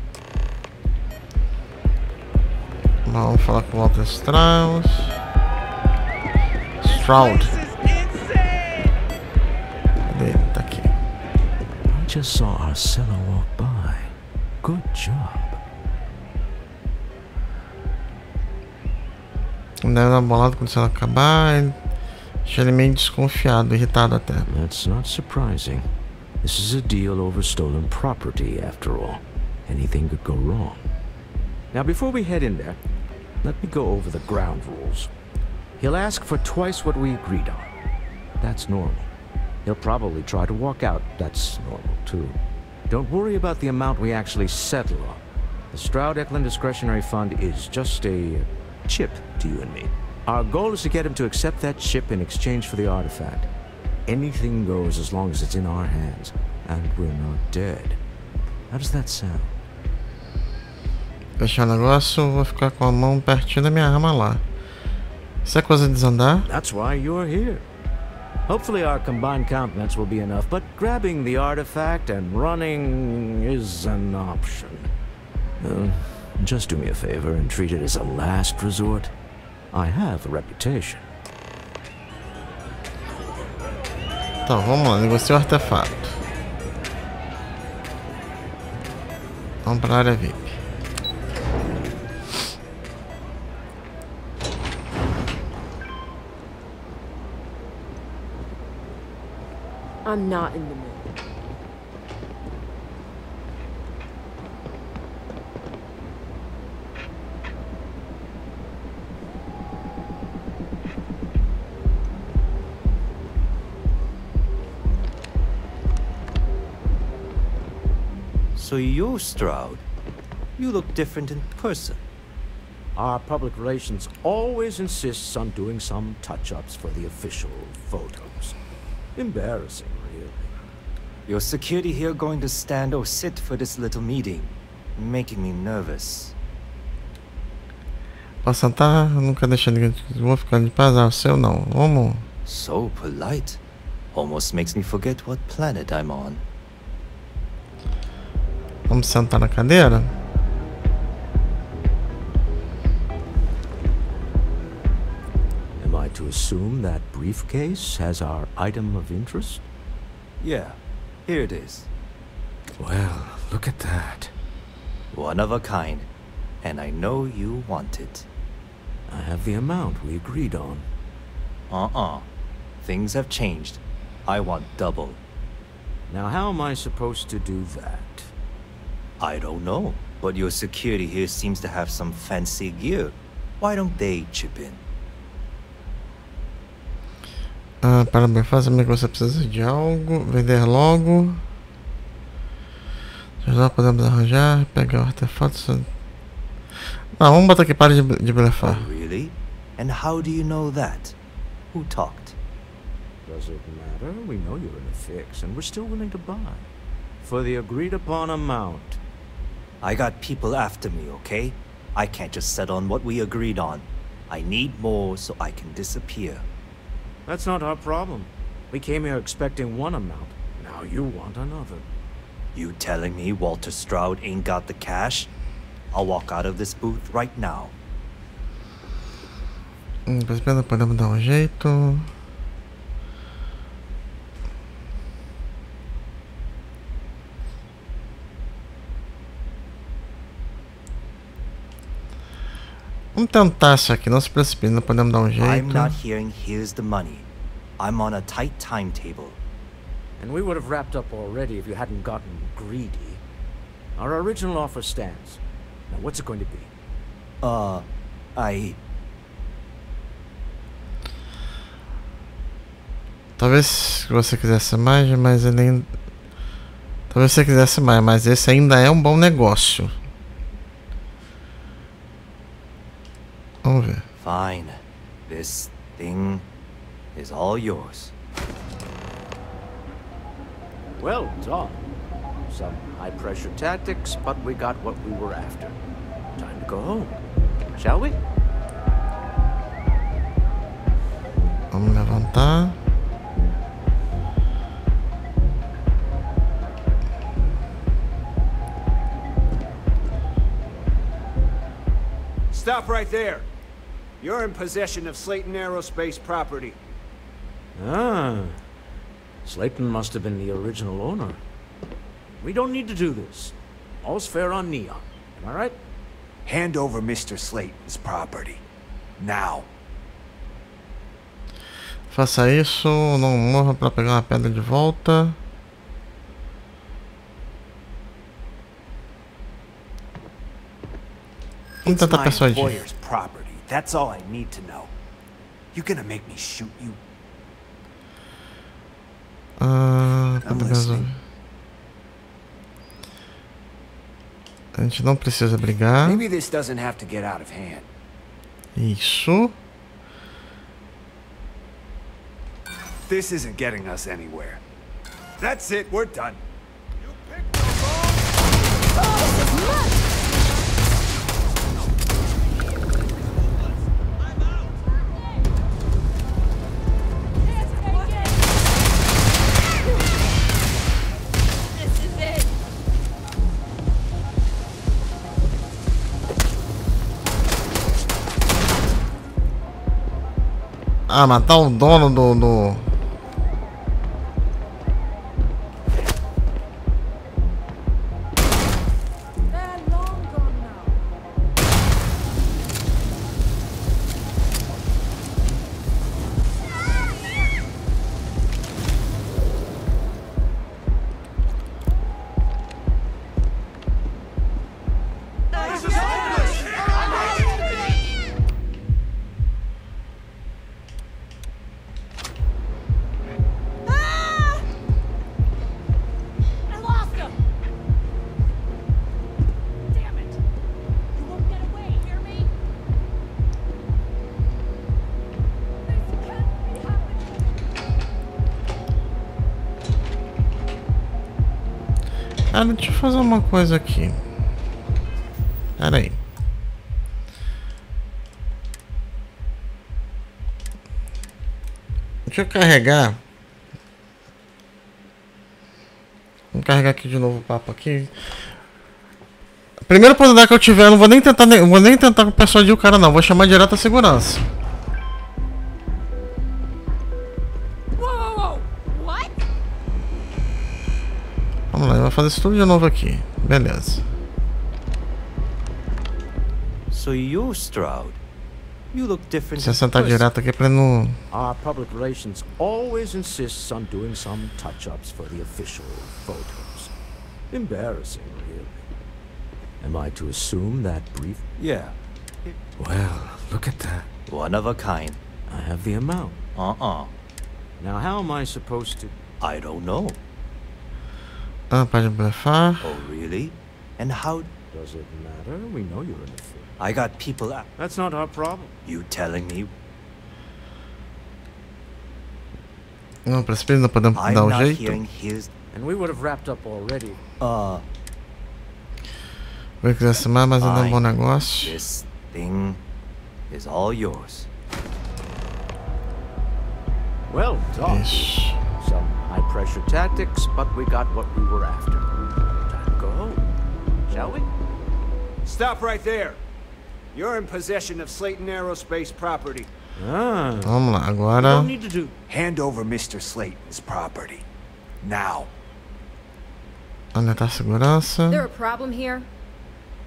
Vamos falar com o Walter Strauss. Stroud. Cadê? Tá aqui. I just saw our seller walk by. Good job. Deve dar uma bolada quando ela acabar. Deixa ele meio desconfiado, irritado até. That's not surprising. This is a deal over stolen property, after all. Anything could go wrong. Now, before we head in there, let me go over the ground rules. He'll ask for twice what we agreed on. That's normal. He'll probably try to walk out. That's normal, too. Don't worry about the amount we actually settle on. The Stroud-Eklund Discretionary Fund is just a chip to you and me. Our goal is to get him to accept that chip in exchange for the artifact. Anything goes as long as it's in our hands, and we're not dead. How does that sound? Fechar o negócio, vou ficar com a mão pertinho da minha arma lá. Isso é coisa de desandar? That's why you're here. Hopefully our combined countenance will be enough, but grabbing the artifact and running is an option. Just do me a favor and treat it as a last resort. I have a reputation. Então, vamos lá, negociar o artefato. Vamos para a área VIP. I'm not in the mood. So you're Stroud. You look different in person. Our public relations always insists on doing some touch-ups for the official photos. Embarrassing, really. Your security here going to stand or sit for this little meeting, making me nervous. Posso sentar? Eu nunca deixei ninguém. Vou ficar de paz. Ah, o seu não. Vamos. So polite. Almost makes me forget what planet I'm on. Vamos sentar na cadeira? Am I to assume that briefcase has our item of interest? Yeah, here it is. Well, look at that. One of a kind. And I know you want it. I have the amount we agreed on. Things have changed. I want double. Now how am I supposed to do that? I don't know, but your security here seems to have some fancy gear. Why don't they chip in? Parabéns, faça-me que você precisa de algo. Vender logo. Já podemos arranjar. Pegar o artefato. Não, vamos botar aqui, para de blefar. Oh, really? And how do you know that? Who talked? Does it matter? We know you're in a fix, and we're still willing to buy. For the agreed upon amount. I got people after me, okay? I can't just settle on what we agreed on. I need more so I can disappear. That's not our problem. We came here expecting one amount. Now you want another. You telling me Walter Stroud ain't got the cash? I'll walk out of this booth right now. Podemos dar jeito. Vamos tentar isso aqui, não se precipite, não podemos dar jeito. I'm not hearing here's the money. I'm on a tight timetable. And we would have wrapped up already if you hadn't gotten greedy. Our original offer stands. Now what's it going to be? Talvez você quisesse mais, mas ele ainda... Talvez você quisesse mais, mas esse ainda é um bom negócio. Vamos ver. Fine. This thing is all yours. Well done. Some high-pressure tactics, but we got what we were after. Time to go home. Shall we? Vamos levantar. Stop right there. You're in possession of Slayton Aerospace property. Ah. Slayton must have been the original owner. We don't need to do this. All's fair on Neon. Am I right? Hand over Mr. Slayton's property. Now. Faça isso, não morra para pegar uma pedra de volta. It's my employer's property. That's all I need to know. You gonna make me shoot you? Beleza. A gente não precisa brigar. Maybe this doesn't have to get out of hand. Isso. This isn't getting us anywhere. That's it, we're done. Ah, matar o dono do... Ah, deixa eu fazer uma coisa aqui. Pera aí. Deixa eu carregar. Vamos carregar aqui de novo o papo aqui. A primeira oportunidade que eu tiver, eu não vou nem tentar persuadir o cara não, vou chamar direto a segurança. Vamos lá, eu vou fazer isso tudo de novo aqui. Beleza. So you're Stroud. You look different. Deixa eu sentar direto aqui pra não... Our public relations always insists on doing some touch-ups for the official photos. Embarrassing, really. Am I to assume that brief? Yeah. Well, look at that. One of a kind. I have the amount. Uh-uh. Now how am I supposed to... I don't know. Pode blefar. Oh, really? And how... Does it matter? We know you're in the field. I got people... That's not our problem. You telling me... Não, pra esse não podemos dar um jeito. And we would have wrapped up already. Vou quiser assinar, mas ainda é um bom negócio. This thing is all yours. Well done. Some high-pressure tactics, but we got what we were after. Time to go home, shall we? Stop right there. You're in possession of Slayton Aerospace property. Vamos lá, agora. You don't need to do. Hand over Mr. Slayton's property. Now. Onde tá a segurança? There a problem here?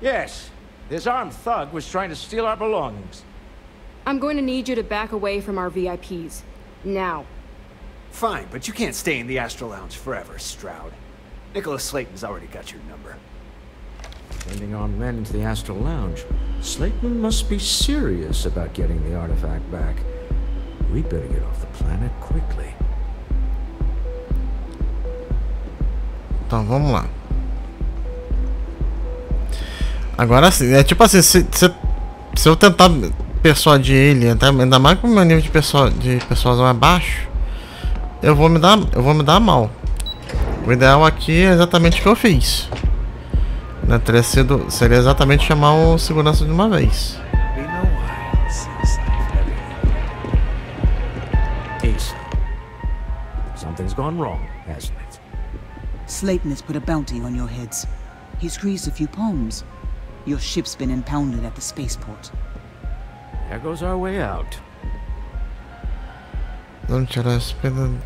Yes. This armed thug was trying to steal our belongings. I'm going to need you to back away from our VIPs. Now. Fine, but you can't stay in the Astro Lounge forever, Stroud. Nicholas Slayton's already got your number. Sending our men into the Astral Lounge. Slayton must be serious about getting the artifact back. We better get off the planet quickly. Então vamos lá. Agora sim, é tipo assim, se eu tentar persuadir ele, ainda mais com o meu nível de persuasão é baixo, eu vou me dar mal. O ideal aqui é exatamente o que eu fiz. Né, seria exatamente chamar o segurança de uma vez. Ace, something's gone wrong, hasn't it? Slayton has put a bounty on your heads. He's greased a few palms. Your ship's been impounded at the spaceport. There goes our way out. Vamos tirar esse pedaço.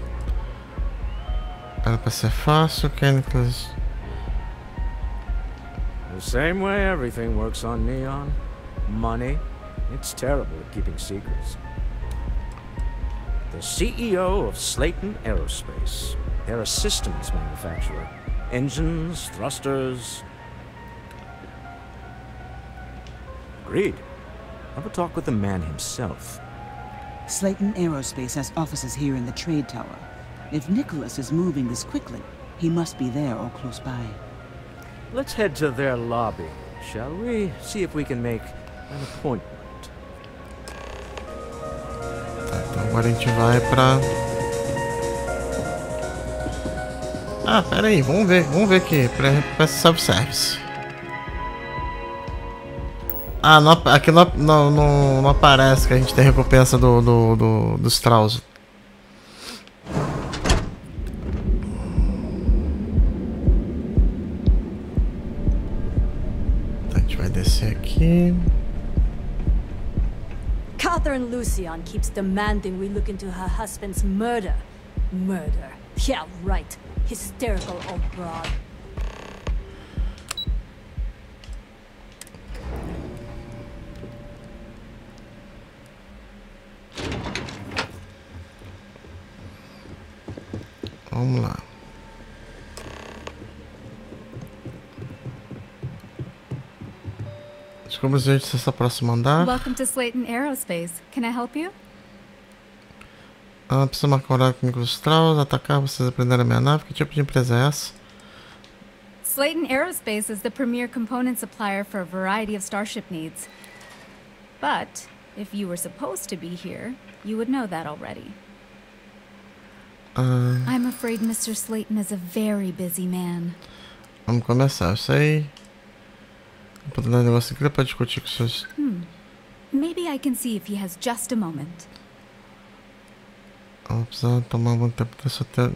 Era pra ser fácil, Nicholas. The same way everything works on Neon. Money. It's terrible at keeping secrets. The CEO of Slayton Aerospace. They're a systems manufacturer. Engines, thrusters. Agreed. Have a talk with the man himself. Slayton Aerospace has offices here in the trade tower. If Nicholas is moving this quickly, he must be there or close by. Let's head to their lobby, shall we? See if we can make an appointment. Então agora a gente vai pra... Ah, pera aí, vamos ver aqui, pra self-service. Ah, não, aqui não aparece que a gente tem recompensa do Strauss. Então a gente vai descer aqui. Catherine Lucian keeps demanding we look into her husband's murder. Murder. Yeah, right. Hysterical old broad. Vamos lá. Desculpa, gente, se está próximo andar. Welcome to Slayton Aerospace. Can I help you? Precisa marcar horário com o Strauss, atacar, vocês aprenderam a minha nave. Que tipo de empresa é essa? Slayton Aerospace is the premier component supplier for a variety of starship needs. But if you were supposed to be here, you would know that already. I'm afraid Mr. Slayton is a very busy man. Vamos começar, eu sei. Vou poder dar um negócio aqui pra discutir com seus... Maybe I can see if he has just a moment. Vou precisar tomar algum tempo dessa até...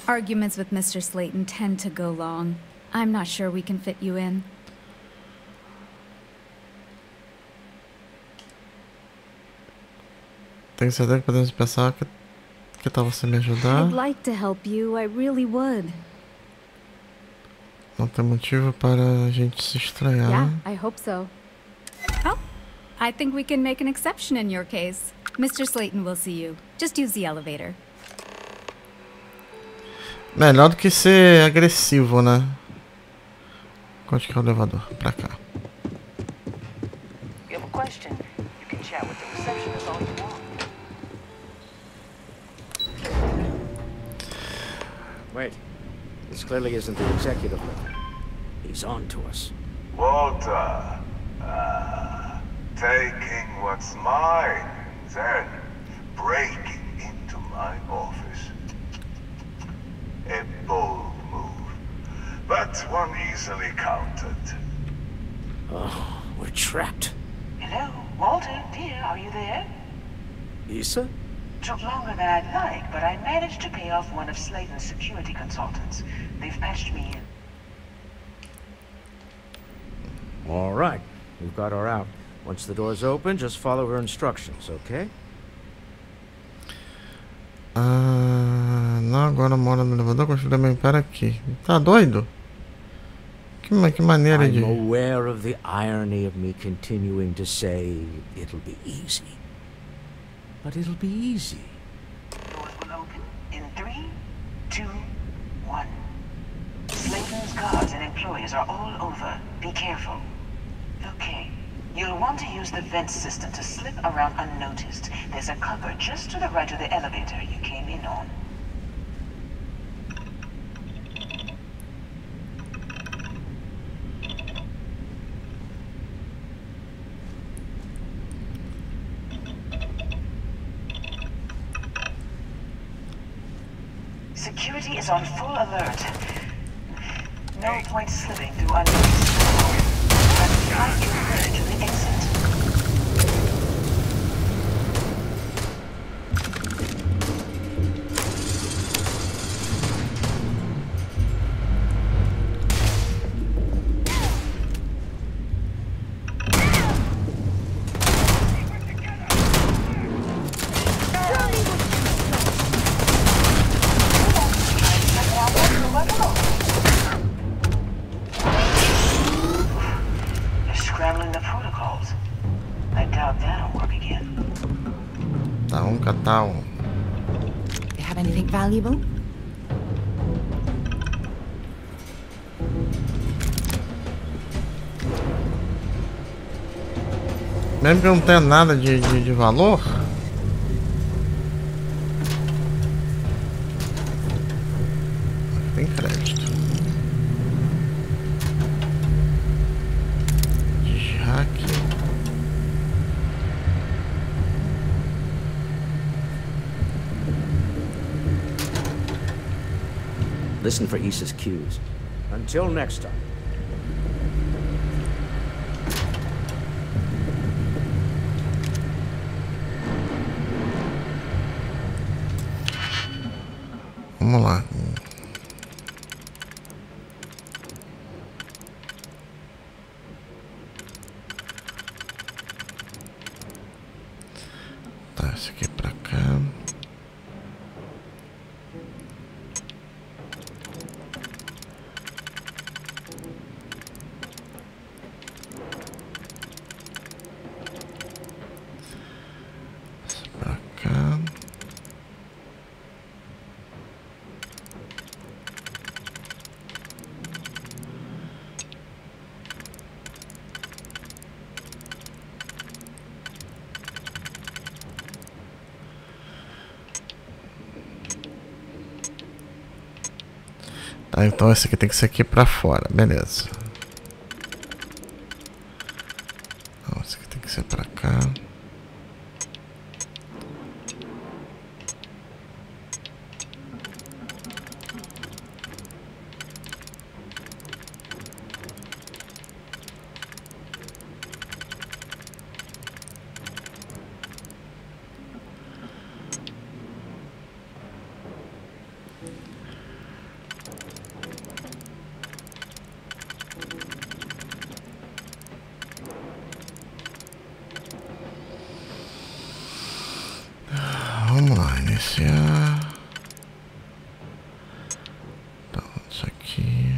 Arguments with Mr. Slayton tend to go long. I'm not sure we can fit you in. Tenho certeza que podemos pensar que tal você me ajudar? I'd like to help you, I really would. Não tem motivo para a gente se estranhar. Yeah, I hope so. Oh, I think we can make an exception in your case. Mr. Slayton will see you. Just use the elevator. Melhor do que ser agressivo, né? Onde que é o elevador? Pra cá. You have a question? You can chat with the receptionist all you want. Wait. This clearly isn't the executive level. He's on to us. Walter. Taking what's mine, then breaking into my office. A bold move, but one easily countered. Oh, we're trapped. Hello, Walter, dear, are you there? Issa? Took longer than I'd like, but I managed to pay off one of Slayton's security consultants. They've patched me in. All right, we've got her out. Once the door's open, just follow her instructions, okay? Não, agora mora no elevador, construir meu império aqui. Tá doido? Que maneira de... I'm aware of the irony of me continuing to say it'll be easy. But it'll be easy. Doors will open in 3, 2, 1. Slayton's guards and employees are all over. Be careful. Okay. You'll want to use the vent system to slip around unnoticed. There's a cupboard just to the right of the elevator you came in on. Security is on full alert. No point slipping through unnoticed. Let's guide you clear to the exit. You have anything valuable? Mesmo que eu não tenha nada de valor. Tem crédito. De hack. Listen for Issa's cues. Until next time. Vamos lá. Tá, esse aqui pra cá. Esse pra cá. Tá, então esse aqui tem que ser aqui pra fora, beleza. Então, esse aqui tem que ser pra cá. Iniciar. Então, isso aqui.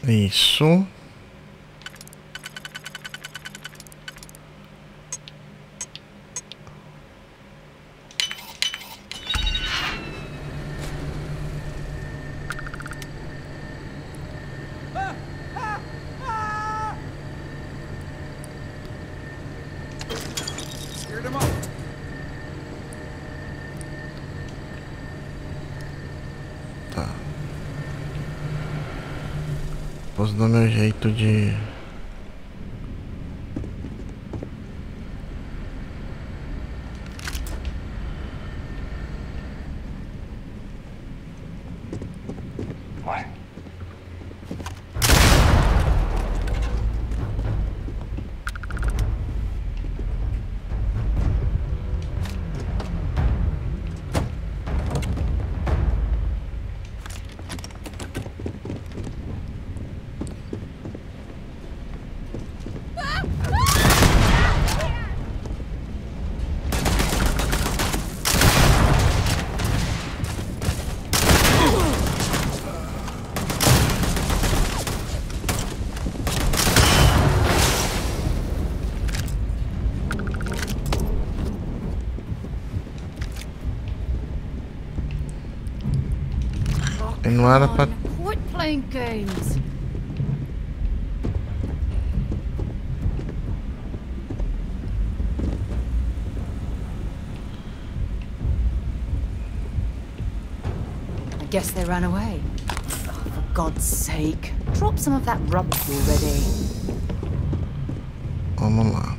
Isso. Posso dar meu jeito de... Não era pra... Quit playing games. I guess they ran away. Oh, for God's sake. Drop some of that rubbish already. Vamos lá.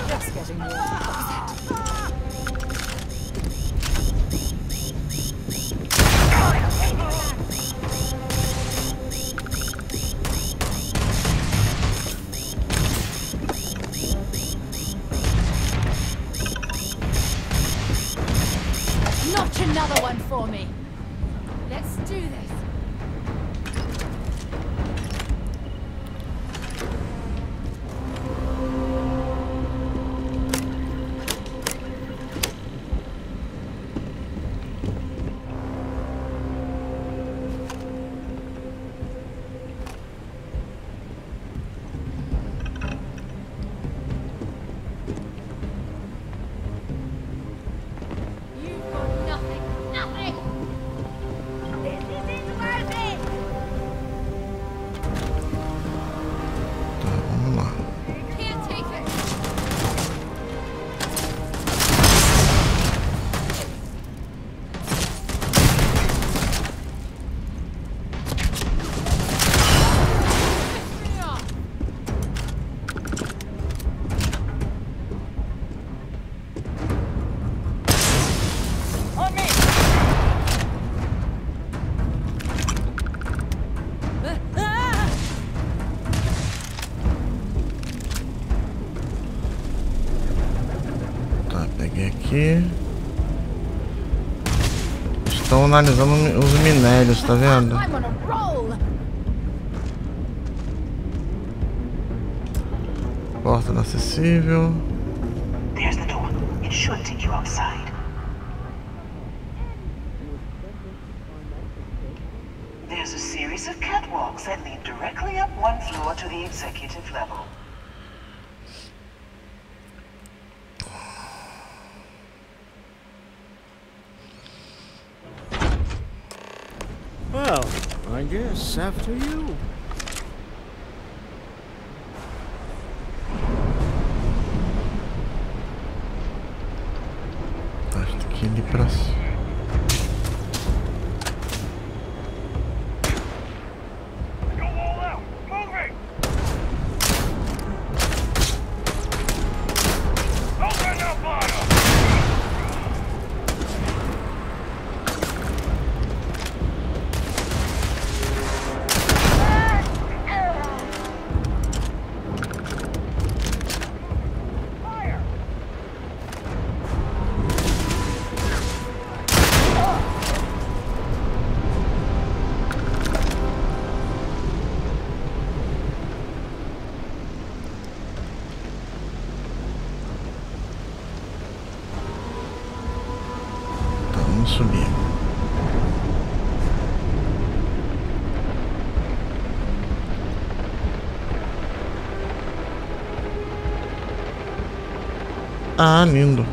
Just getting warm. Notch another one for me. Let's do this. Aqui. Estão analisando os minérios, tá vendo? Porta inacessível. There's the door. It should take you outside. There's a series of catwalks that lead directly up one floor to the executive level. Well, I guess after you. Acho que ele pra cima. subir. Ah, lindo.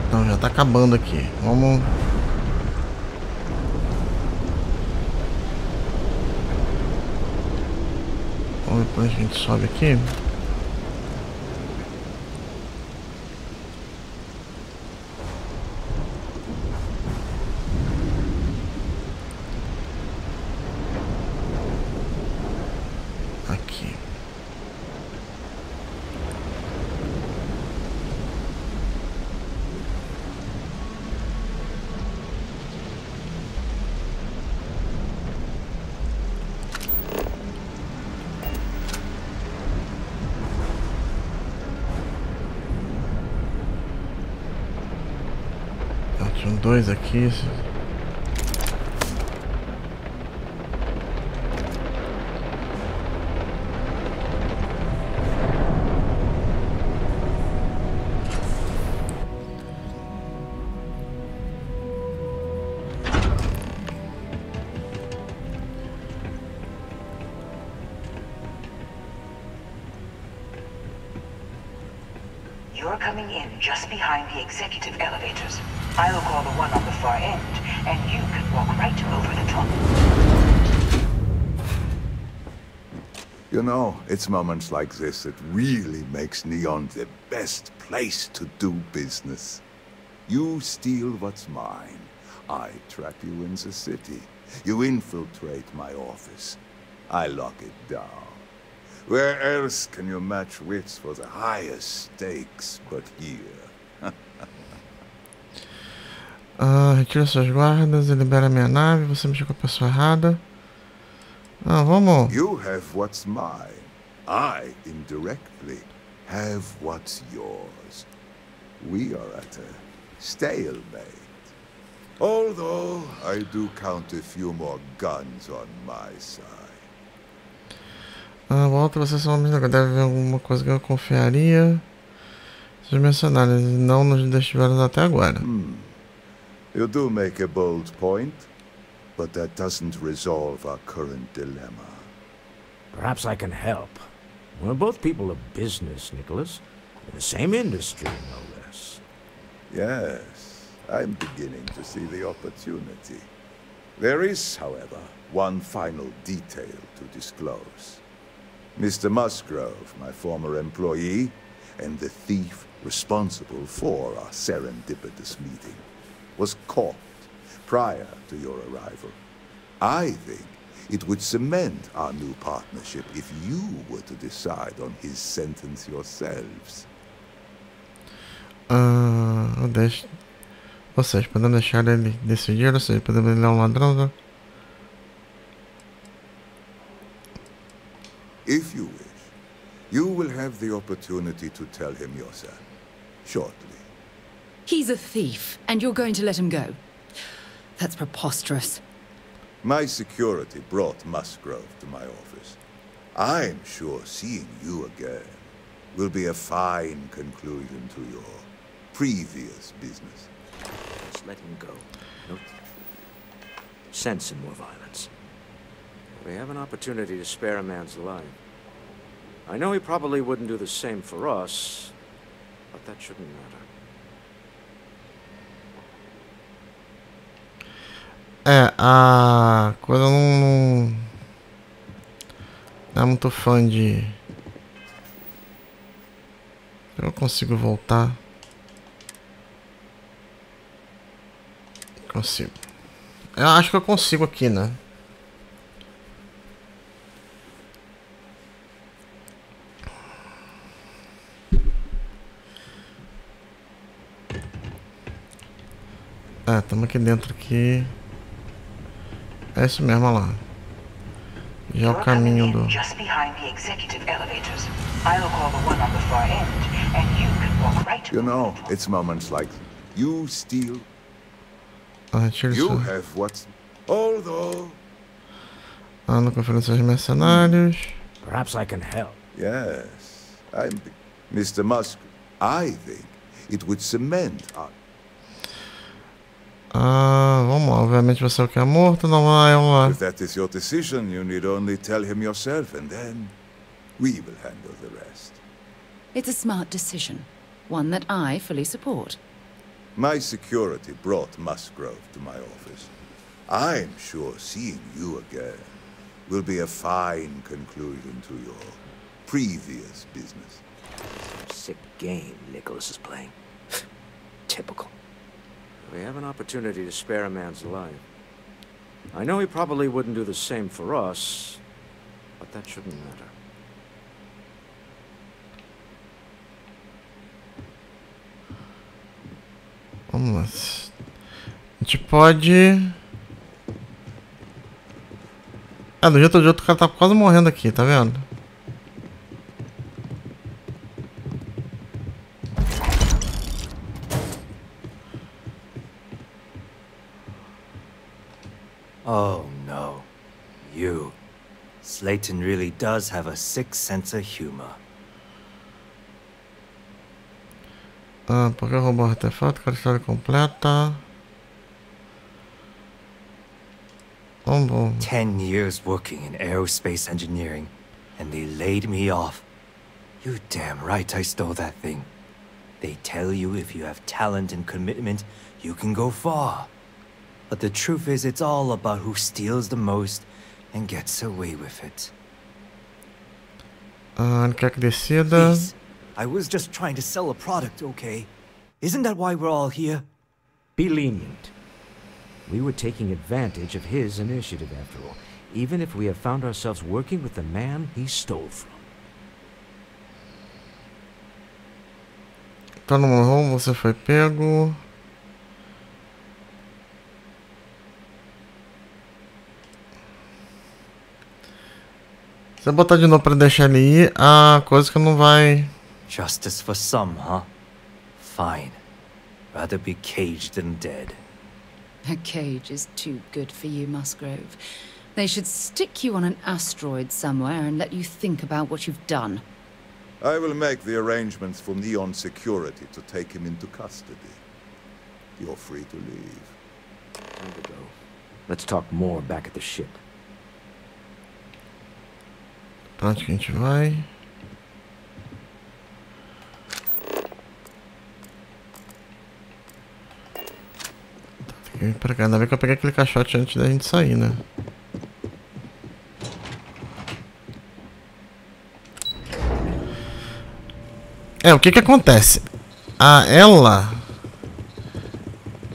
Então já tá acabando aqui. Vamos depois a gente sobe aqui. Aqui. Tinha dois aqui. You're coming in just behind the executive elevators. I'll call the one on the far end, and you can walk right over the top. You know, it's moments like this that really makes Neon the best place to do business. You steal what's mine. I trap you in the city. You infiltrate my office. I lock it down. Where else can you match wits for the highest stakes but here? Retira suas guardas e libera minha nave. Você mexeu com a pessoa errada. Vamos. You have what's mine. I, indirectly, have what's yours. We are at a stalemate. Although, I do count a few more guns on my side. Volta, vocês são homens. Deve haver alguma coisa que eu confiaria. Os mercenários não nos destiveram até agora. You do make a bold point, but that doesn't resolve our current dilemma. Perhaps I can help. We're both people of business, Nicholas. In the same industry, no less. Yes, I'm beginning to see the opportunity. There is, however, one final detail to disclose. Mr. Musgrove, my former employee, and the thief responsible for our serendipitous meeting, was caught prior to your arrival. I think it would cement our new partnership if you were to decide on his sentence yourselves. Vocês podem deixar ele decidir, ou seja, podemos ele é um ladrão. If you wish, you will have the opportunity to tell him yourself, shortly. He's a thief, and you're going to let him go? That's preposterous. My security brought Musgrove to my office. I'm sure seeing you again will be a fine conclusion to your previous business. Just let him go. No sense in more violence. We have an opportunity to spare a man's life. I know he probably wouldn't do the same for us, but that shouldn't matter. A coisa não é muito fã de... Eu consigo voltar. Consigo. Eu acho que eu consigo aqui, né? Ah, estamos aqui dentro aqui. É isso mesmo, olha lá. Já é o caminho do... Just behind the executive elevators. I'll call the one on the far end, and you can walk right to... You know, it's moments like you steal. You have what's... Although... Na conferência dos mercenários. Perhaps I can help. Yes, I'm... Mr. Musk, I think it would cement our... Vamos lá. Obviamente você quer morto, não vai, vamos lá. If that is your decision, you need only tell him yourself, and then we will handle the rest. It's a smart decision, one that I fully support. My security brought Musgrove to my office. I'm sure seeing you again will be a fine conclusion to your previous business. Sick game Nicholas is playing. Typical. We have an opportunity to spare a man's life. I know he probably wouldn't do the same for us, but that shouldn't matter. Vamos lá. A gente pode... do jeito ou de outro, o cara tá quase morrendo aqui, tá vendo? Oh no. You. Slayton really does have a sick sense of humor. Porque roubou o artefato, quero história completa. Vamos. 10 years working in aerospace engineering, and they laid me off. You damn right I stole that thing. They tell you if you have talent and commitment, you can go far. But the truth is, it's all about who steals the most and gets away with it. Ele quer que decida. Please, I was just trying to sell a product, okay? Isn't that why we're all here? Be lenient. We were taking advantage of his initiative, after all, even if we have found ourselves working with the man he stole from. Tá no morrão, você foi pego. Se eu botar de novo pra deixar ele ir, a coisa que não vai... Justice for some, huh? Fine. Rather be caged than dead. A cage is too good for you, Musgrove. They should stick you on an asteroid somewhere and let you think about what you've done. I will make the arrangements for Neon Security to take him into custody. You're free to leave. Time to go. Let's talk more back at the ship. Pra onde que a gente vai? Tem que vir pra cá. Ainda bem que eu peguei aquele caixote antes da gente sair, né? O que que acontece? Ela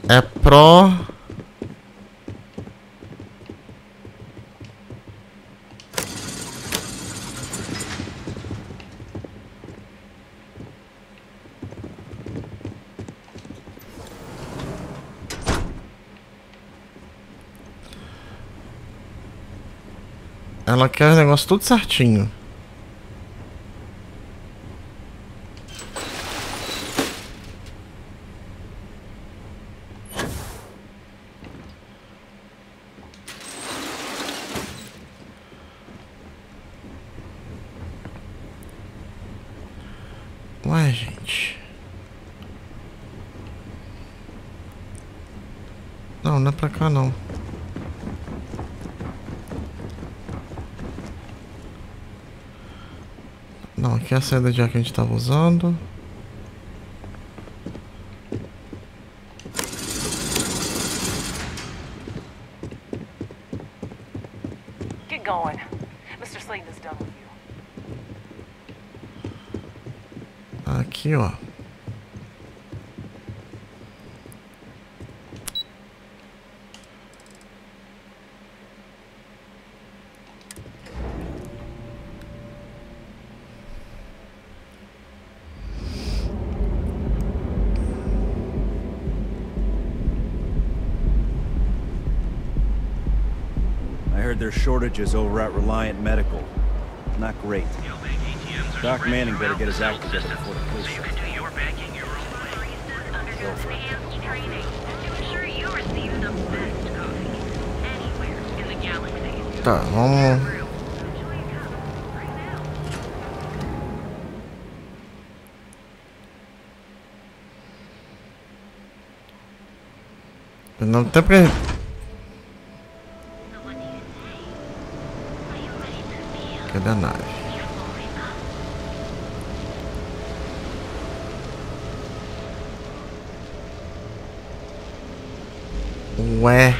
é pró... Ela quer o negócio tudo certinho. Ué, gente. Não, não é pra cá não. Não, aqui é a saída de ar que a gente estava usando. Get going. Mr. Slayton is done with you. Aqui, ó. heard there's shortages over at Reliant Medical. Not great. Doc Manning better get his act together before the police show. Tá, vamos. Não tem pra... Cadê a nave? Ué.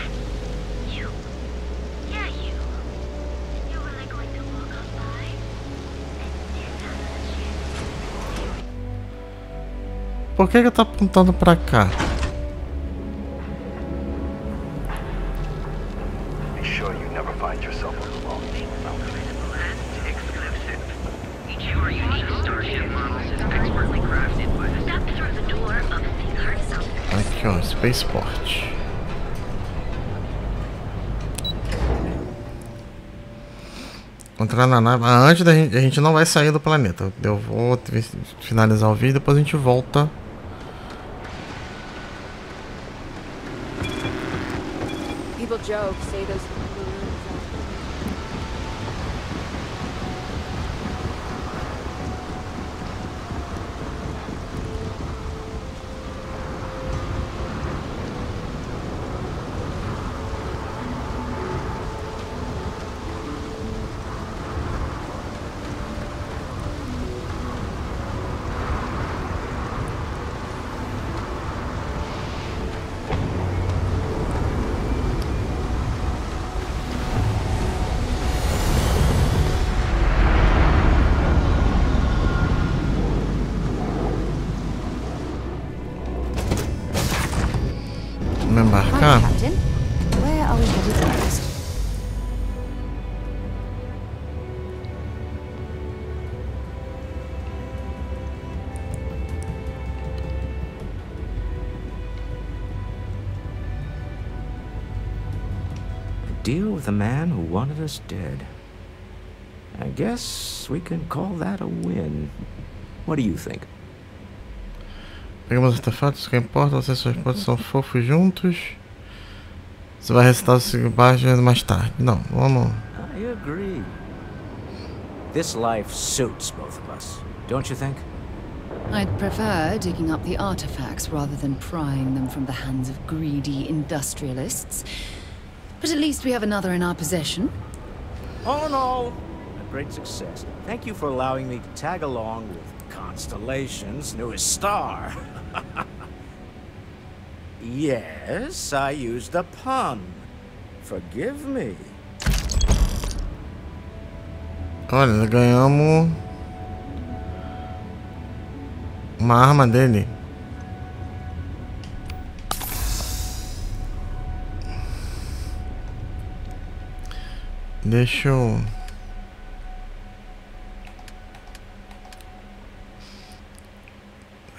Por que eu tô apontando pra cá? Aqui ó, Spaceport. Entrar na nave. Antes da gente, a gente não vai sair do planeta. Eu vou finalizar o vídeo, depois a gente volta. People joke, say those. Embarcar. Captain, where are we headed next? A deal with a man who wanted us dead. I guess we can call that a win. What do you think? Pegamos artefatos, o que importa, vocês e sua esposa são fofos juntos. Você vai recitar o seguinte mais tarde. Não, vamos. I agree. This life suits both of us, don't you think? I'd prefer digging up the artifacts rather than prying them from the hands of greedy industrialists. But at least we have another in our possession. All in all, a great success. Thank you for allowing me to tag along with Constellation's newest star. Yes, I used a pun. Forgive me. Olha, ganhamos uma arma dele. Deixa eu...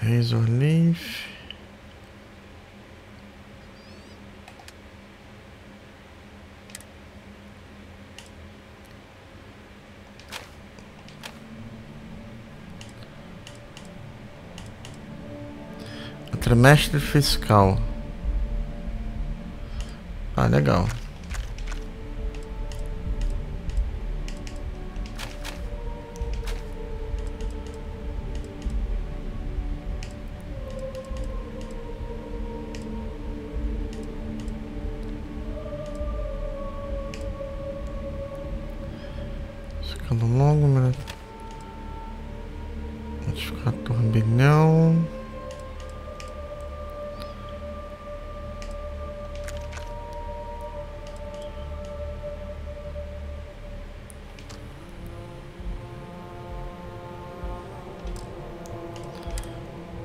Razor Leaf. Trimestre fiscal. Ah, legal. Ficando longo, modificar turbilhão.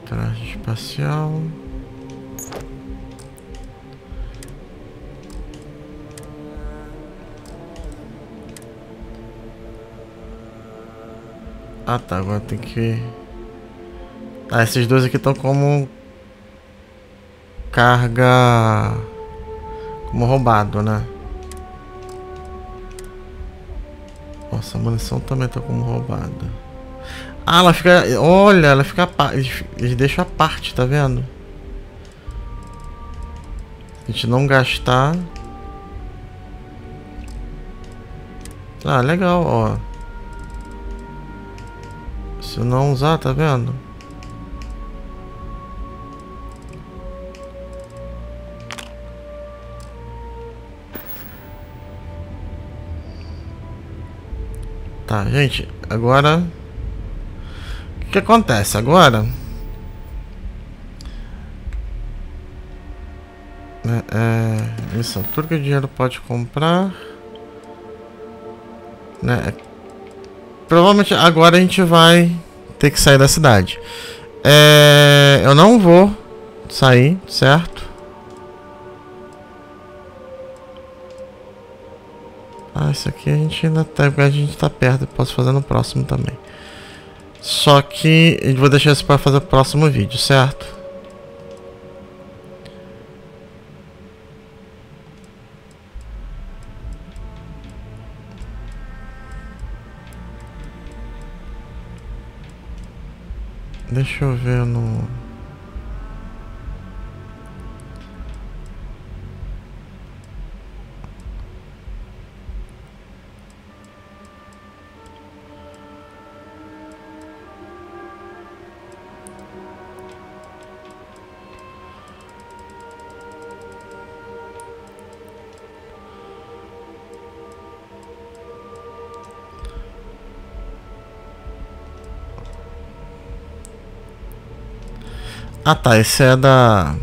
Traje espacial. Ah tá, agora tem que... Ah, esses dois aqui estão como... Carga... Como roubado, né? Nossa, a munição também tá como roubada. Ah, ela fica... Olha, ela fica... Eles deixam a parte, tá vendo? A gente não gastar... Ah, legal, ó. Se eu não usar, tá vendo? Tá, gente, agora o que acontece agora? Isso, tudo que o dinheiro pode comprar, né? Provavelmente agora a gente vai ter que sair da cidade. Eu não vou sair, certo? Ah, isso aqui a gente ainda tá, porque a gente tá perto, eu posso fazer no próximo também. Só que eu vou deixar isso para fazer o próximo vídeo, certo? Deixa eu ver no... Ah tá, esse é da...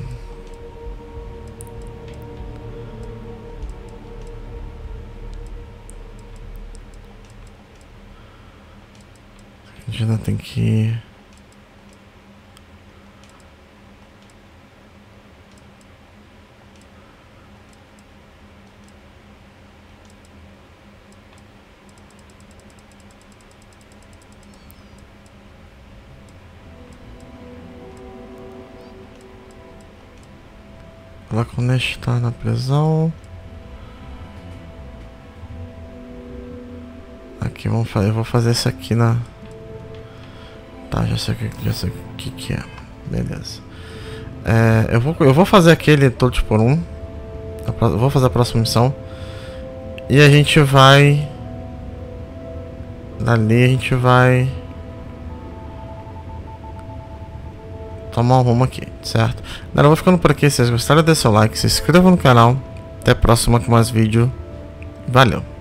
A gente ainda tem que... Ela quando está na prisão. Aqui vamos fazer, eu vou fazer esse aqui na... Tá, já sei o que é. Beleza. Eu vou fazer aquele todos por um. Eu vou fazer a próxima missão. E a gente vai... Dali a gente vai... tomar um rumo aqui, certo? Galera, eu vou ficando por aqui. Se vocês gostaram, deixa seu like, se inscreva no canal. Até a próxima com mais vídeo. Valeu!